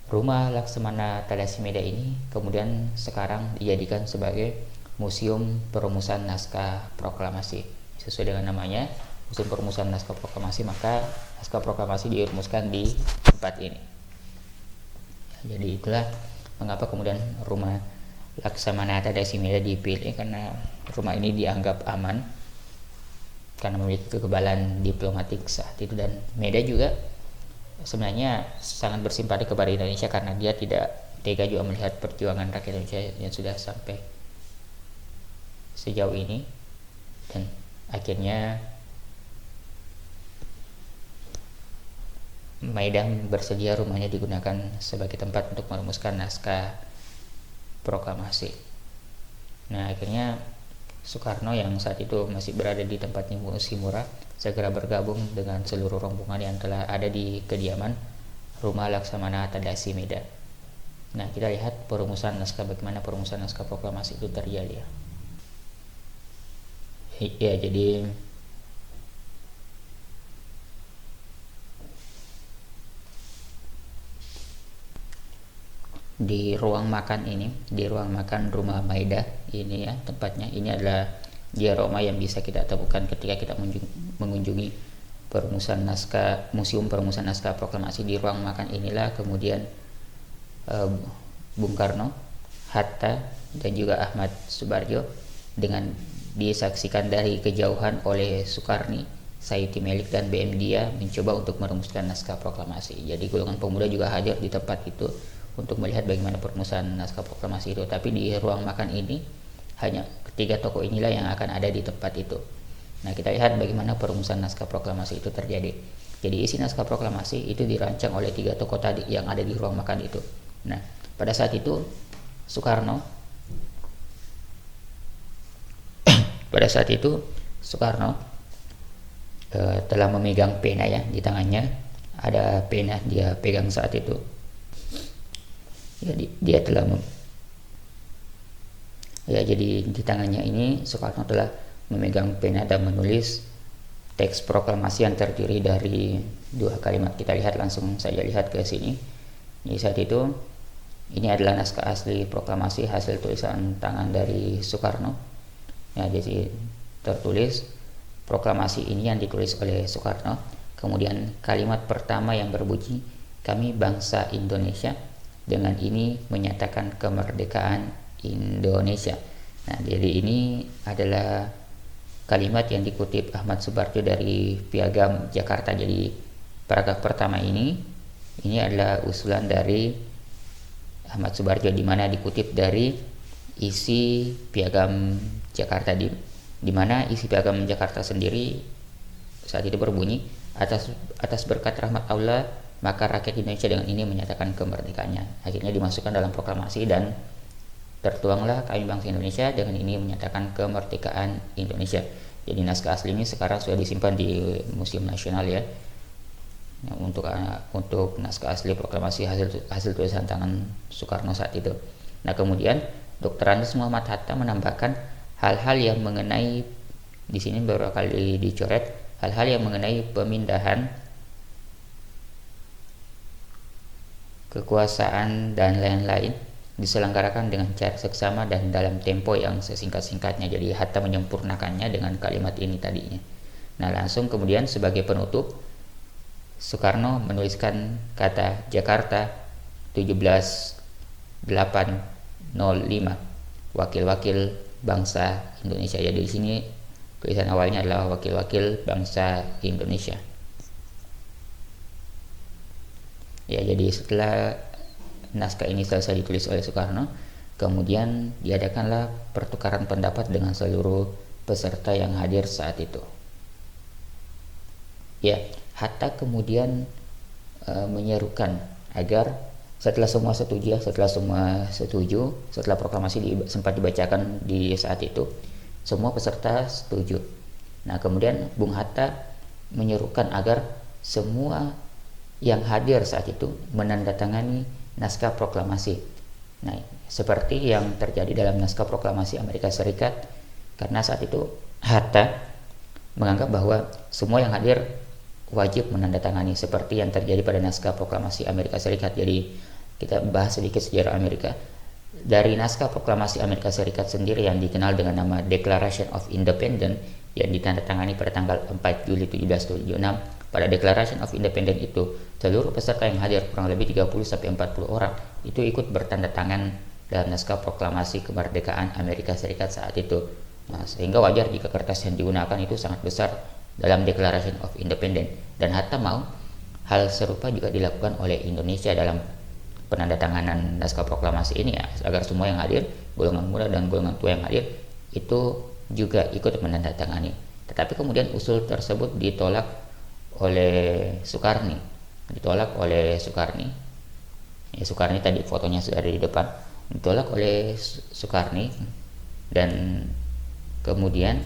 Rumah Laksamana Tadasi Maida ini kemudian sekarang dijadikan sebagai Museum Perumusan Naskah Proklamasi. Sesuai dengan namanya, Museum Perumusan Naskah Proklamasi, maka naskah proklamasi dirumuskan di tempat ini. Jadi itulah mengapa kemudian rumah Laksamana Tadasi Maida dipilih, karena rumah ini dianggap aman karena memiliki kekebalan diplomatik saat itu. Dan Maida juga sebenarnya sangat bersimpati kepada Indonesia karena dia tidak tega juga melihat perjuangan rakyat Indonesia yang sudah sampai sejauh ini, dan akhirnya Maida bersedia rumahnya digunakan sebagai tempat untuk merumuskan naskah proklamasi. Nah, akhirnya Soekarno yang saat itu masih berada di tempatnya Musimura segera bergabung dengan seluruh rombongan yang telah ada di kediaman rumah Laksamana Tadasi Maida. Nah, kita lihat bagaimana perumusan naskah proklamasi itu terjadi ya. Ya, jadi di ruang makan rumah Maida ini ya tempatnya, ini adalah diorama yang bisa kita temukan ketika kita mengunjungi Museum Perumusan Naskah Proklamasi. Di ruang makan inilah kemudian Bung Karno, Hatta, dan juga Ahmad Subarjo dengan disaksikan dari kejauhan oleh Sukarni, Sayuti Melik, dan BM Dia mencoba untuk merumuskan naskah proklamasi. Jadi golongan pemuda juga hadir di tempat itu untuk melihat bagaimana perumusan naskah proklamasi itu. Tapi di ruang makan ini hanya ketiga tokoh inilah yang akan ada di tempat itu. Nah, kita lihat bagaimana perumusan naskah proklamasi itu terjadi. Jadi isi naskah proklamasi itu dirancang oleh tiga tokoh tadi yang ada di ruang makan itu. Nah, pada saat itu Soekarno telah memegang pena ya di tangannya. Ada pena dia pegang saat itu. Jadi di tangannya ini Soekarno telah memegang pena dan menulis teks proklamasi yang terdiri dari 2 kalimat. Kita lihat langsung saja, lihat ke sini. Jadi saat itu ini adalah naskah asli proklamasi hasil tulisan tangan dari Soekarno. Ya, jadi tertulis proklamasi ini yang ditulis oleh Soekarno. Kemudian kalimat pertama yang berbunyi, "Kami bangsa Indonesia dengan ini menyatakan kemerdekaan Indonesia." Nah, jadi ini adalah kalimat yang dikutip Ahmad Subarjo dari Piagam Jakarta. Jadi paragraf pertama ini adalah usulan dari Ahmad Subarjo, di mana dikutip dari isi Piagam Jakarta, di mana isi Piagam Jakarta sendiri saat itu berbunyi, atas berkat rahmat Allah maka rakyat Indonesia dengan ini menyatakan kemerdekaannya. Akhirnya dimasukkan dalam proklamasi dan tertuanglah kami bangsa Indonesia dengan ini menyatakan kemerdekaan Indonesia. Jadi naskah asli ini sekarang sudah disimpan di Museum Nasional ya. Untuk naskah asli proklamasi hasil tulisan tangan Soekarno saat itu. Nah, kemudian Dr. Andes Muhammad Hatta menambahkan hal-hal yang mengenai, di sini beberapa kali dicoret, hal-hal yang mengenai pemindahan kekuasaan, dan lain-lain diselenggarakan dengan cara seksama dan dalam tempo yang sesingkat-singkatnya. Jadi Hatta menyempurnakannya dengan kalimat ini tadinya. Nah, langsung kemudian sebagai penutup, Soekarno menuliskan kata Jakarta 17.805, wakil-wakil bangsa Indonesia. Jadi di sini tulisan awalnya adalah wakil-wakil bangsa Indonesia. Ya, jadi setelah naskah ini selesai ditulis oleh Soekarno, kemudian diadakanlah pertukaran pendapat dengan seluruh peserta yang hadir saat itu. Ya, Hatta kemudian menyerukan agar setelah semua setuju, setelah proklamasi sempat dibacakan di saat itu, semua peserta setuju. Nah, kemudian Bung Hatta menyerukan agar semua yang hadir saat itu menandatangani naskah proklamasi. Nah, seperti yang terjadi dalam naskah proklamasi Amerika Serikat, karena saat itu Hatta menganggap bahwa semua yang hadir wajib menandatangani seperti yang terjadi pada naskah proklamasi Amerika Serikat. Jadi kita bahas sedikit sejarah Amerika. Dari naskah proklamasi Amerika Serikat sendiri yang dikenal dengan nama Declaration of Independence yang ditandatangani pada tanggal 4 Juli 1776. Pada Declaration of Independence itu seluruh peserta yang hadir kurang lebih 30-40 orang itu ikut bertanda tangan dalam naskah proklamasi kemerdekaan Amerika Serikat saat itu. Nah, sehingga wajar jika kertas yang digunakan itu sangat besar dalam Declaration of Independence, dan Hatta mau hal serupa juga dilakukan oleh Indonesia dalam penandatanganan naskah proklamasi ini, ya, agar semua yang hadir, golongan muda dan golongan tua yang hadir itu juga ikut menandatangani. Tetapi kemudian usul tersebut ditolak oleh Soekarni. Ya, Soekarni tadi fotonya sudah ada di depan. Ditolak oleh Soekarni, dan kemudian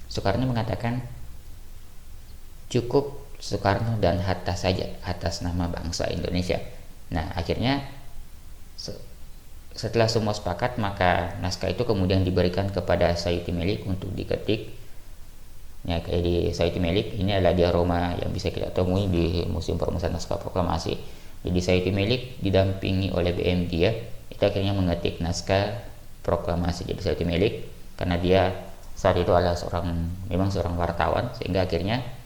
Soekarni mengatakan cukup Soekarno dan Hatta saja atas nama bangsa Indonesia. Nah, akhirnya setelah semua sepakat, maka naskah itu kemudian diberikan kepada Sayuti Melik untuk diketik. Ya, kayak di Sayuti Melik ini adalah diaroma yang bisa kita temui di Museum Perumusan Naskah Proklamasi. Jadi Sayuti Melik didampingi oleh BM dia itu akhirnya mengetik naskah proklamasi. Jadi Sayuti Melik, karena dia saat itu adalah memang seorang wartawan, sehingga akhirnya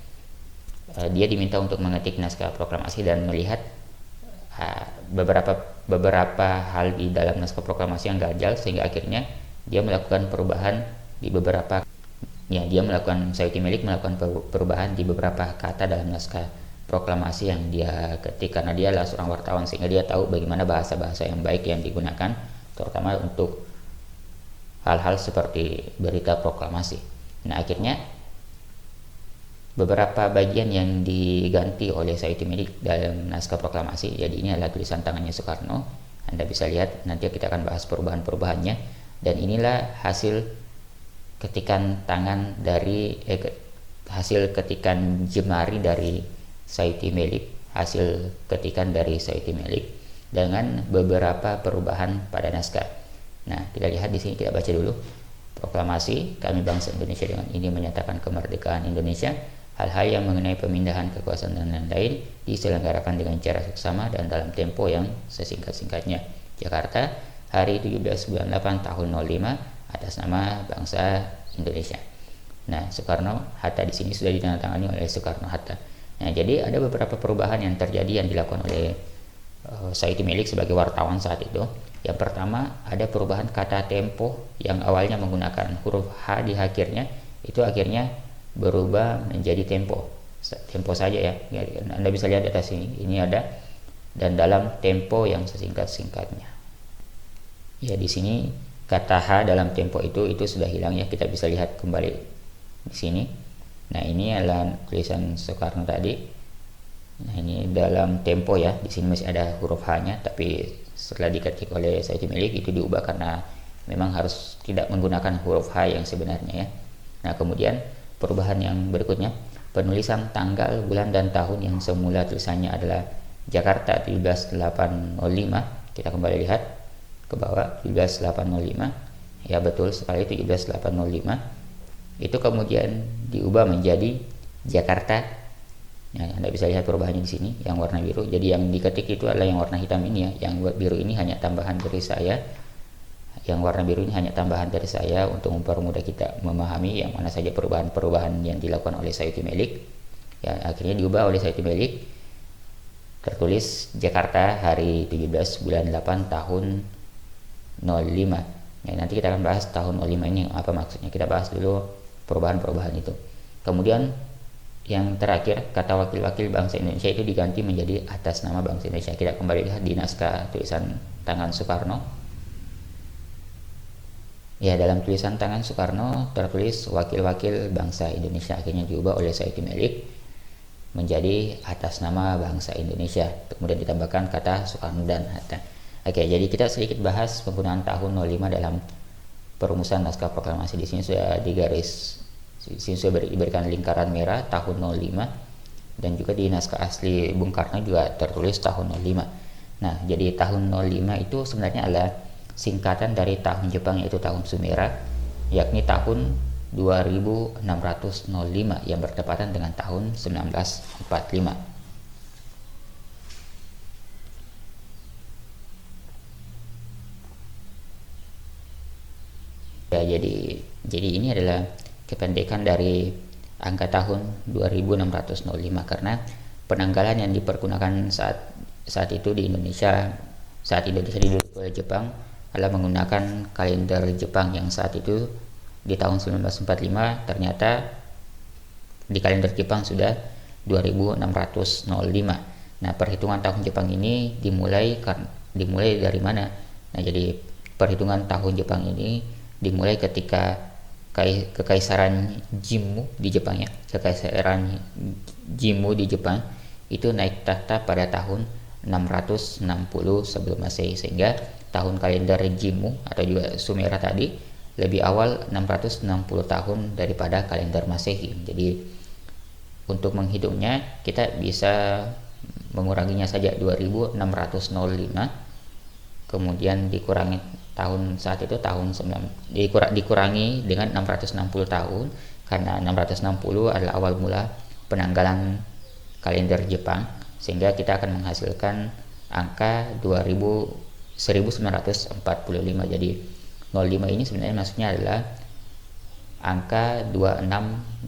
dia diminta untuk mengetik naskah proklamasi dan melihat beberapa hal di dalam naskah proklamasi yang gagal, sehingga akhirnya dia melakukan perubahan di beberapa, Sayuti Melik melakukan perubahan di beberapa kata dalam naskah proklamasi yang dia ketik, karena dia adalah seorang wartawan, sehingga dia tahu bagaimana bahasa-bahasa yang baik yang digunakan, terutama untuk hal-hal seperti berita proklamasi. Nah, akhirnya beberapa bagian yang diganti oleh Sayuti Melik dalam naskah proklamasi. Jadi ini adalah tulisan tangannya Soekarno. Anda bisa lihat, nanti kita akan bahas perubahan-perubahannya. Dan inilah hasil ketikan tangan dari hasil ketikan jemari dari Sayuti Melik, hasil ketikan dari Sayuti Melik dengan beberapa perubahan pada naskah. Nah, kita lihat di sini, kita baca dulu. Proklamasi, kami bangsa Indonesia dengan ini menyatakan kemerdekaan Indonesia. Hal-hal yang mengenai pemindahan kekuasaan dan lain-lain diselenggarakan dengan cara seksama dan dalam tempo yang sesingkat-singkatnya. Jakarta, hari 17 bulan 8 tahun 05 atas nama bangsa Indonesia. Nah, Soekarno-Hatta di sini sudah ditandatangani oleh Soekarno-Hatta. Nah, jadi ada beberapa perubahan yang terjadi yang dilakukan oleh Sayuti Melik sebagai wartawan saat itu. Yang pertama, ada perubahan kata tempo yang awalnya menggunakan huruf H di akhirnya, itu akhirnya berubah menjadi tempo saja, ya. Anda bisa lihat di atas ini ada, dan dalam tempo yang sesingkat-singkatnya. Ya, di sini kata H dalam tempo itu sudah hilang, ya. Kita bisa lihat kembali di sini. Nah, ini adalah tulisan Soekarno tadi. Nah, ini dalam tempo, ya. Di sini masih ada huruf H-nya, tapi setelah diketik oleh Sayuti Melik itu diubah karena memang harus tidak menggunakan huruf H yang sebenarnya, ya. Nah, kemudian perubahan yang berikutnya, penulisan tanggal, bulan, dan tahun yang semula tulisannya adalah Jakarta 17.805. Kita kembali lihat ke bawah, 17.805. Ya, betul sekali, 17.805. Itu kemudian diubah menjadi Jakarta Ya, Anda bisa lihat perubahannya di sini yang warna biru. Jadi yang diketik itu adalah yang warna hitam ini ya. Yang biru ini hanya tambahan dari saya. Yang warna biru ini hanya tambahan dari saya untuk mempermudah kita memahami yang mana saja perubahan-perubahan yang dilakukan oleh Sayuti Melik. Ya, akhirnya diubah oleh Sayuti Melik. Tertulis Jakarta hari 17 bulan 8 tahun 05. Ya, nanti kita akan bahas tahun 05 ini apa maksudnya. Kita bahas dulu perubahan-perubahan itu. Kemudian yang terakhir, kata wakil-wakil bangsa Indonesia itu diganti menjadi atas nama bangsa Indonesia. Kita kembali lihat di naskah tulisan tangan Soekarno. Ya, dalam tulisan tangan Soekarno tertulis wakil-wakil bangsa Indonesia, akhirnya diubah oleh Sayuti Melik menjadi atas nama bangsa Indonesia. Kemudian ditambahkan kata Soekarno dan Hatta. Oke, jadi kita sedikit bahas penggunaan tahun 05 dalam perumusan naskah proklamasi. Di sini sudah digaris, di sini sudah diberikan lingkaran merah tahun 05, dan juga di naskah asli Bung Karno juga tertulis tahun 05. Nah, jadi tahun 05 itu sebenarnya adalah singkatan dari tahun Jepang, yaitu tahun Sumera, yakni tahun 2605 yang bertepatan dengan tahun 1945. Ya, jadi ini adalah kependekan dari angka tahun 2605 karena penanggalan yang dipergunakan saat itu di Indonesia, saat Indonesia diduduki oleh Jepang, adalah menggunakan kalender Jepang yang saat itu di tahun 1945 ternyata di kalender Jepang sudah 2605. Nah, perhitungan tahun Jepang ini dimulai dari mana? Nah, jadi perhitungan tahun Jepang ini dimulai ketika Kekaisaran Jimmu di Jepang ya. Kekaisaran Jimmu di Jepang itu naik tahta pada tahun 660 sebelum Masehi, sehingga tahun kalender Jimmu atau juga Sumera tadi lebih awal 660 tahun daripada kalender Masehi. Jadi untuk menghitungnya kita bisa menguranginya saja 2605, kemudian dikurangi tahun saat itu dikurangi dengan 660 tahun, karena 660 adalah awal mula penanggalan kalender Jepang, sehingga kita akan menghasilkan angka 1945. Jadi 05 ini sebenarnya maksudnya adalah angka 2605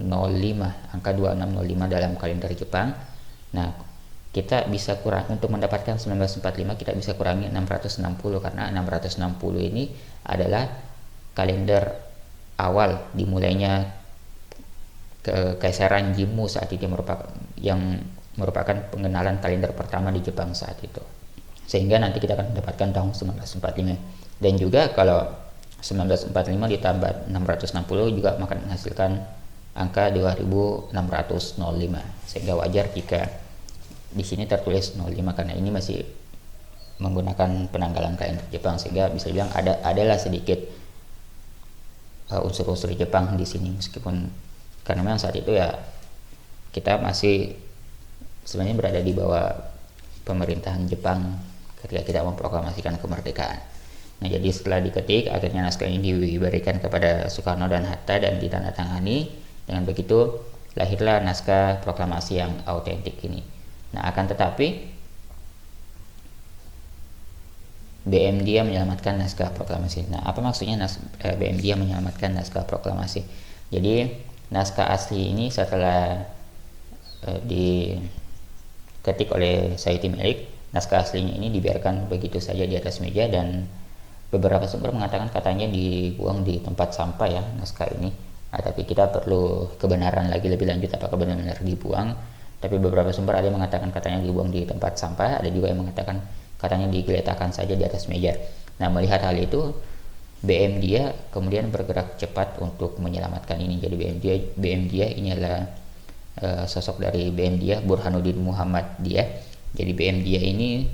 dalam kalender Jepang. Nah, kita bisa kurang untuk mendapatkan 1945, kita bisa kurangi 660 karena 660 ini adalah kalender awal dimulainya Kekaisaran Jimmu saat itu, yang merupakan pengenalan kalender pertama di Jepang saat itu. Sehingga nanti kita akan mendapatkan tahun 1945. Dan juga kalau 1945 ditambah 660 juga akan menghasilkan angka 2605. Sehingga wajar jika di sini tertulis 05 karena ini masih menggunakan penanggalan kalender Jepang, sehingga bisa bilang adalah sedikit unsur-unsur Jepang di sini, meskipun karena memang saat itu ya kita masih sebenarnya berada di bawah pemerintahan Jepang ketika kita memproklamasikan kemerdekaan. Nah, jadi setelah diketik, akhirnya naskah ini diberikan kepada Soekarno dan Hatta dan ditandatangani. Dengan begitu lahirlah naskah proklamasi yang autentik ini. Nah, akan tetapi BM Dia menyelamatkan naskah proklamasi. Nah, apa maksudnya BM Dia menyelamatkan naskah proklamasi? Jadi naskah asli ini setelah diketik oleh Sayuti Melik, naskah aslinya ini dibiarkan begitu saja di atas meja, dan beberapa sumber mengatakan katanya dibuang di tempat sampah ya naskah ini. Nah, tapi kita perlu kebenaran lagi lebih lanjut apakah benar-benar dibuang. Tapi beberapa sumber ada yang mengatakan katanya dibuang di tempat sampah, ada juga yang mengatakan katanya digeletakkan saja di atas meja. Nah, melihat hal itu, BM Dia kemudian bergerak cepat untuk menyelamatkan ini. Jadi BM Dia ini adalah sosok dari BM Dia, Burhanuddin Muhammad Dia. Jadi BM Dia ini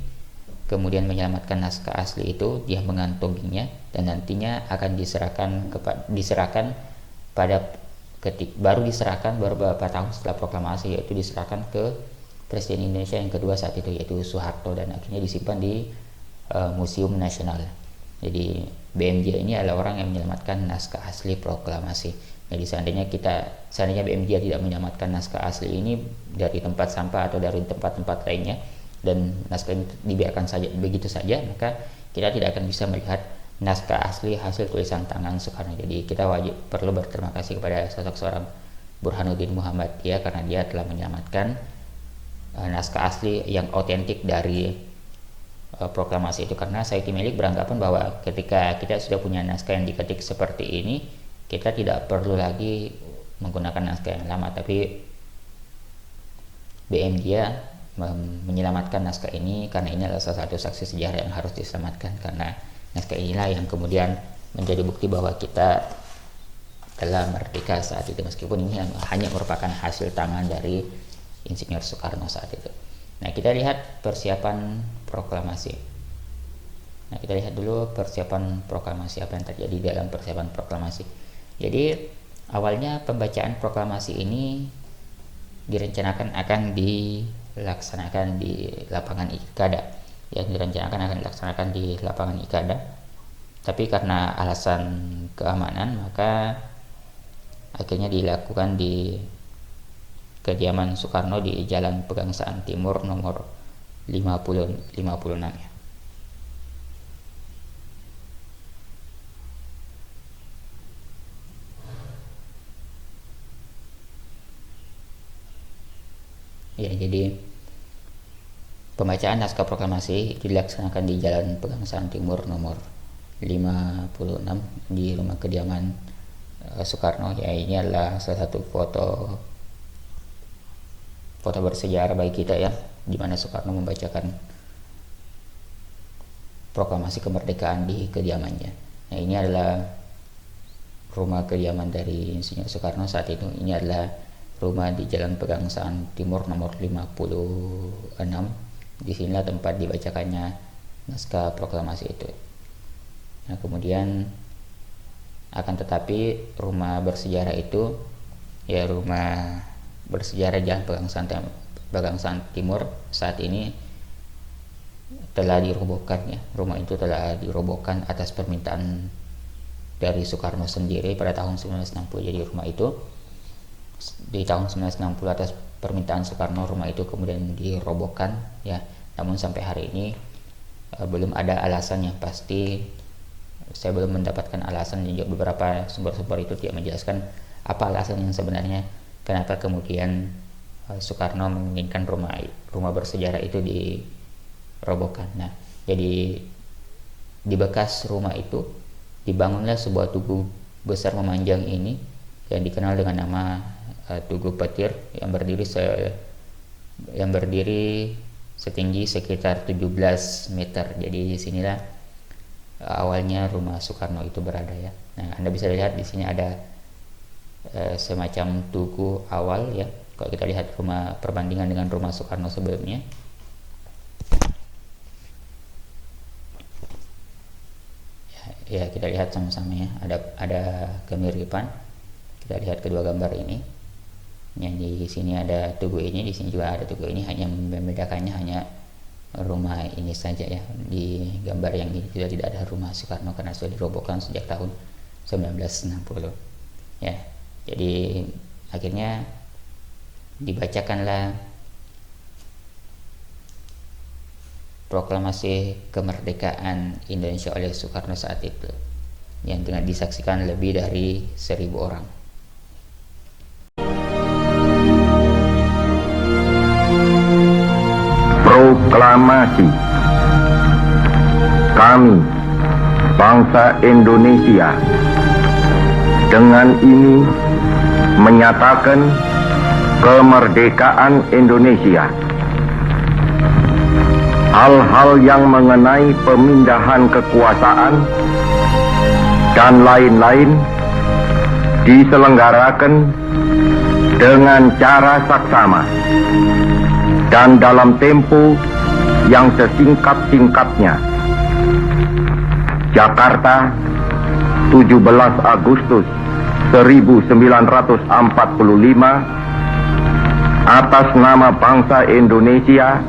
kemudian menyelamatkan naskah asli itu, dia mengantonginya dan nantinya akan diserahkan beberapa tahun setelah proklamasi, yaitu diserahkan ke Presiden Indonesia yang kedua saat itu, yaitu Soeharto, dan akhirnya disimpan di Museum Nasional. Jadi BMJ ini adalah orang yang menyelamatkan naskah asli proklamasi. Jadi seandainya BMJ tidak menyelamatkan naskah asli ini dari tempat sampah atau dari tempat-tempat lainnya, dan naskah ini dibiarkan saja begitu saja, maka kita tidak akan bisa melihat naskah asli hasil tulisan tangan Soekarno. Jadi kita perlu berterima kasih kepada sosok seorang Burhanuddin Muhammad ya, karena dia telah menyelamatkan naskah asli yang otentik dari proklamasi itu. Karena Said Melik beranggapan bahwa ketika kita sudah punya naskah yang diketik seperti ini, kita tidak perlu lagi menggunakan naskah yang lama, tapi BM dia menyelamatkan naskah ini karena ini adalah salah satu saksi sejarah yang harus diselamatkan, karena naskah inilah yang kemudian menjadi bukti bahwa kita telah merdeka saat itu, meskipun ini hanya merupakan hasil tangan dari Insinyur Soekarno saat itu. Nah, kita lihat persiapan proklamasi. Nah, kita lihat dulu persiapan proklamasi, apa yang terjadi dalam persiapan proklamasi. Jadi, awalnya pembacaan proklamasi ini direncanakan akan dilaksanakan di lapangan Ikada. Yang direncanakan akan dilaksanakan di lapangan Ikada. Tapi karena alasan keamanan, maka akhirnya dilakukan di kediaman Soekarno di Jalan Pegangsaan Timur nomor 56 ya. Ya, jadi pembacaan naskah proklamasi dilaksanakan di Jalan Pegangsaan Timur nomor 56 di rumah kediaman Soekarno. Ya, ini adalah salah satu foto bersejarah bagi kita ya, di mana Soekarno membacakan proklamasi kemerdekaan di kediamannya. Nah, ini adalah rumah kediaman dari Insinyur Soekarno saat itu. Ini adalah rumah di Jalan Pegangsaan Timur nomor 56. Disinilah tempat dibacakannya naskah proklamasi itu. Nah, kemudian akan tetapi rumah bersejarah itu ya, rumah bersejarah Jalan Pegangsaan Timur saat ini telah dirobohkan ya. Rumah itu telah dirobohkan atas permintaan dari Soekarno sendiri pada tahun 1960. Jadi rumah itu di tahun 1960 atas permintaan Soekarno, rumah itu kemudian dirobohkan ya. Namun sampai hari ini belum ada alasan yang pasti. Saya belum mendapatkan alasan, dan juga beberapa sumber-sumber itu tidak menjelaskan apa alasan yang sebenarnya kenapa kemudian Soekarno menginginkan rumah bersejarah itu dirobohkan. Nah, jadi di bekas rumah itu dibangunlah sebuah tugu besar memanjang ini yang dikenal dengan nama Tugu Petir, yang berdiri setinggi sekitar 17 meter. Jadi di sinilah awalnya rumah Soekarno itu berada ya. Nah, Anda bisa lihat di sini ada semacam tugu awal ya. Kalau kita lihat rumah perbandingan dengan rumah Soekarno sebelumnya, ya kita lihat sama-sama ya, ada kemiripan. Kita lihat kedua gambar ini. Yang di sini ada tugu ini, di sini juga ada tugu ini, hanya membedakannya hanya rumah ini saja ya. Di gambar yang ini juga tidak ada rumah Soekarno karena sudah dirobohkan sejak tahun 1960 ya. Jadi akhirnya dibacakanlah proklamasi kemerdekaan Indonesia oleh Soekarno saat itu, yang dengan disaksikan lebih dari 1.000 orang. Proklamasi. Kami, bangsa Indonesia, dengan ini menyatakan kemerdekaan Indonesia. Hal-hal yang mengenai pemindahan kekuasaan dan lain-lain diselenggarakan dengan cara saksama dan dalam tempo yang sesingkat-singkatnya. Jakarta, 17 Agustus 1945, atas nama bangsa Indonesia,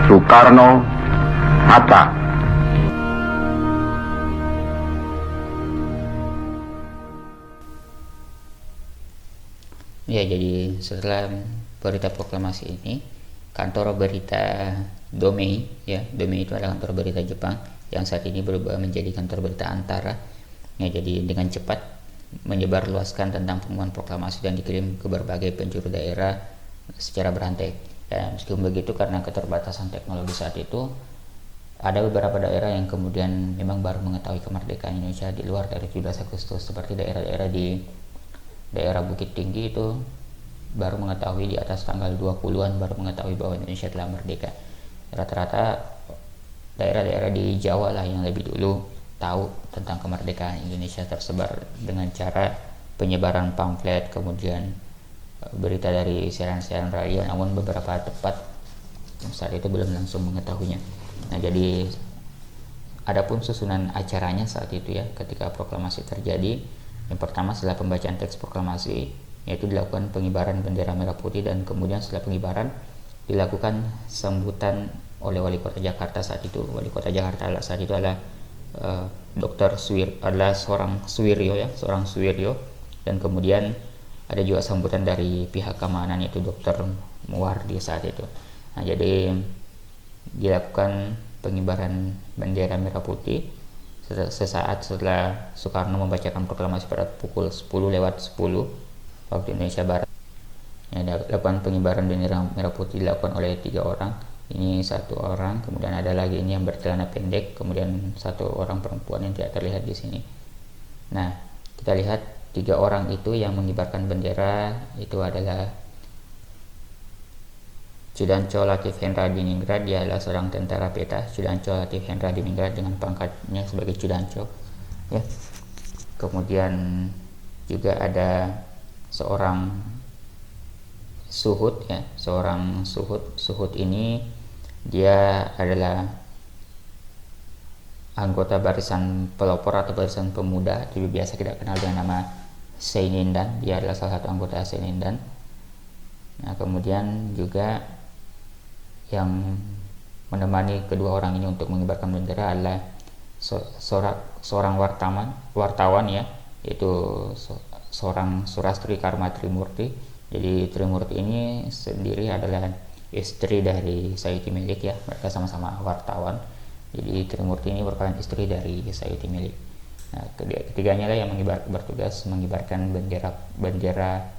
Soekarno, Hatta. Ya, jadi setelah berita proklamasi ini, kantor berita Domei, ya, Domei itu adalah kantor berita Jepang yang saat ini berubah menjadi kantor berita Antara. Ya, jadi dengan cepat menyebarluaskan tentang pengumuman proklamasi dan dikirim ke berbagai penjuru daerah secara berantai. Dan meskipun begitu, karena keterbatasan teknologi saat itu, ada beberapa daerah yang kemudian memang baru mengetahui kemerdekaan Indonesia di luar dari 17 Agustus, seperti daerah-daerah di daerah Bukit Tinggi itu baru mengetahui di atas tanggal 20-an baru mengetahui bahwa Indonesia telah merdeka. Rata-rata daerah-daerah di Jawa lah yang lebih dulu tahu tentang kemerdekaan Indonesia, tersebar dengan cara penyebaran pamflet, kemudian berita dari siaran-siaran radio, namun beberapa tempat saat itu belum langsung mengetahuinya. Nah, jadi adapun susunan acaranya saat itu ya, ketika proklamasi terjadi, yang pertama setelah pembacaan teks proklamasi, yaitu dilakukan pengibaran bendera merah putih, dan kemudian setelah pengibaran dilakukan sambutan oleh wali kota Jakarta saat itu. Wali kota Jakarta saat itu adalah Dr. adalah seorang Suwiryo, dan kemudian ada juga sambutan dari pihak keamanan, yaitu Dr. Muwardi saat itu. Nah, jadi dilakukan pengibaran bendera merah putih sesaat setelah Soekarno membacakan proklamasi pada pukul 10:10 waktu Indonesia Barat. Ya, dilakukan pengibaran bendera merah putih dilakukan oleh 3 orang. Ini 1 orang, kemudian ada lagi ini yang bercelana pendek, kemudian 1 orang perempuan yang tidak terlihat di sini. Nah, kita lihat 3 orang itu yang mengibarkan bendera itu adalah Sudancho Latif Hendra Diningrat. Dia adalah seorang tentara peta. Sudancho Latif Hendra Diningrat dengan pangkatnya sebagai Sudancho, ya. Kemudian juga ada seorang Suhut, ya, seorang Suhut ini dia adalah anggota barisan pelopor atau barisan pemuda, lebih biasa kita kenal dengan nama Seinindan. Dia adalah salah satu anggota Seinindan. Nah, kemudian juga yang menemani kedua orang ini untuk mengibarkan bendera adalah seorang wartawan, ya, yaitu seorang Surastri Karma Trimurti. Jadi Trimurti ini sendiri adalah istri dari Sayuti Milik, ya, mereka sama-sama wartawan. Jadi Trimurti ini merupakan istri dari Sayuti Milik. Nah, ketiganya lah yang bertugas mengibarkan bendera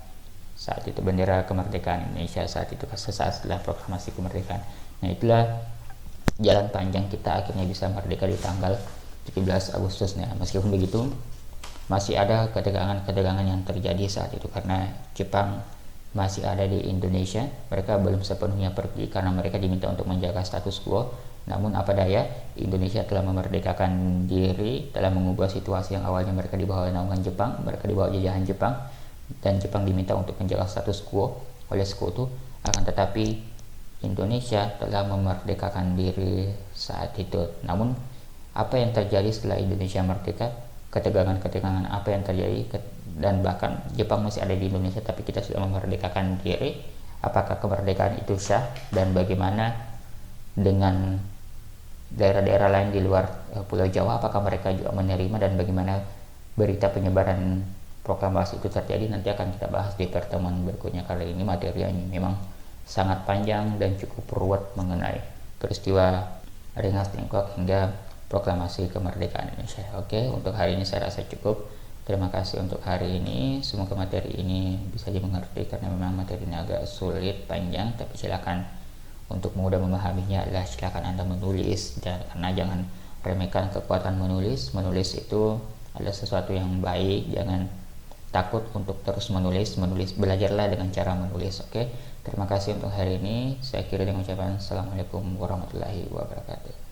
saat itu, bendera kemerdekaan Indonesia saat itu, sesaat setelah proklamasi kemerdekaan. Nah, itulah jalan panjang kita akhirnya bisa merdeka di tanggal 17 Agustus. Nah, meskipun begitu masih ada ketegangan yang terjadi saat itu karena Jepang masih ada di Indonesia. Mereka belum sepenuhnya pergi karena mereka diminta untuk menjaga status quo. Namun apa daya, Indonesia telah memerdekakan diri, telah mengubah situasi yang awalnya mereka di bawah naungan Jepang, mereka di bawah jajahan Jepang, dan Jepang diminta untuk menjaga status quo oleh sekutu. Akan tetapi Indonesia telah memerdekakan diri saat itu. Namun apa yang terjadi setelah Indonesia merdeka? Ketegangan apa yang terjadi, dan bahkan Jepang masih ada di Indonesia tapi kita sudah memerdekakan diri. Apakah kemerdekaan itu sah, dan bagaimana dengan daerah-daerah lain di luar Pulau Jawa, apakah mereka juga menerima, dan bagaimana berita penyebaran proklamasi itu terjadi, nanti akan kita bahas di pertemuan berikutnya. Kali ini materinya memang sangat panjang dan cukup ruwet mengenai peristiwa Rengas Dengklok hingga proklamasi kemerdekaan Indonesia. Oke, untuk hari ini saya rasa cukup. Terima kasih untuk hari ini. Semoga materi ini bisa dimengerti karena memang materi ini agak sulit, panjang, tapi silakan untuk mudah memahaminya adalah silakan Anda menulis, karena jangan remehkan kekuatan menulis. Menulis itu adalah sesuatu yang baik, jangan takut untuk terus menulis, belajarlah dengan cara menulis. Oke, terima kasih untuk hari ini. Saya akhiri dengan ucapan Assalamualaikum warahmatullahi wabarakatuh.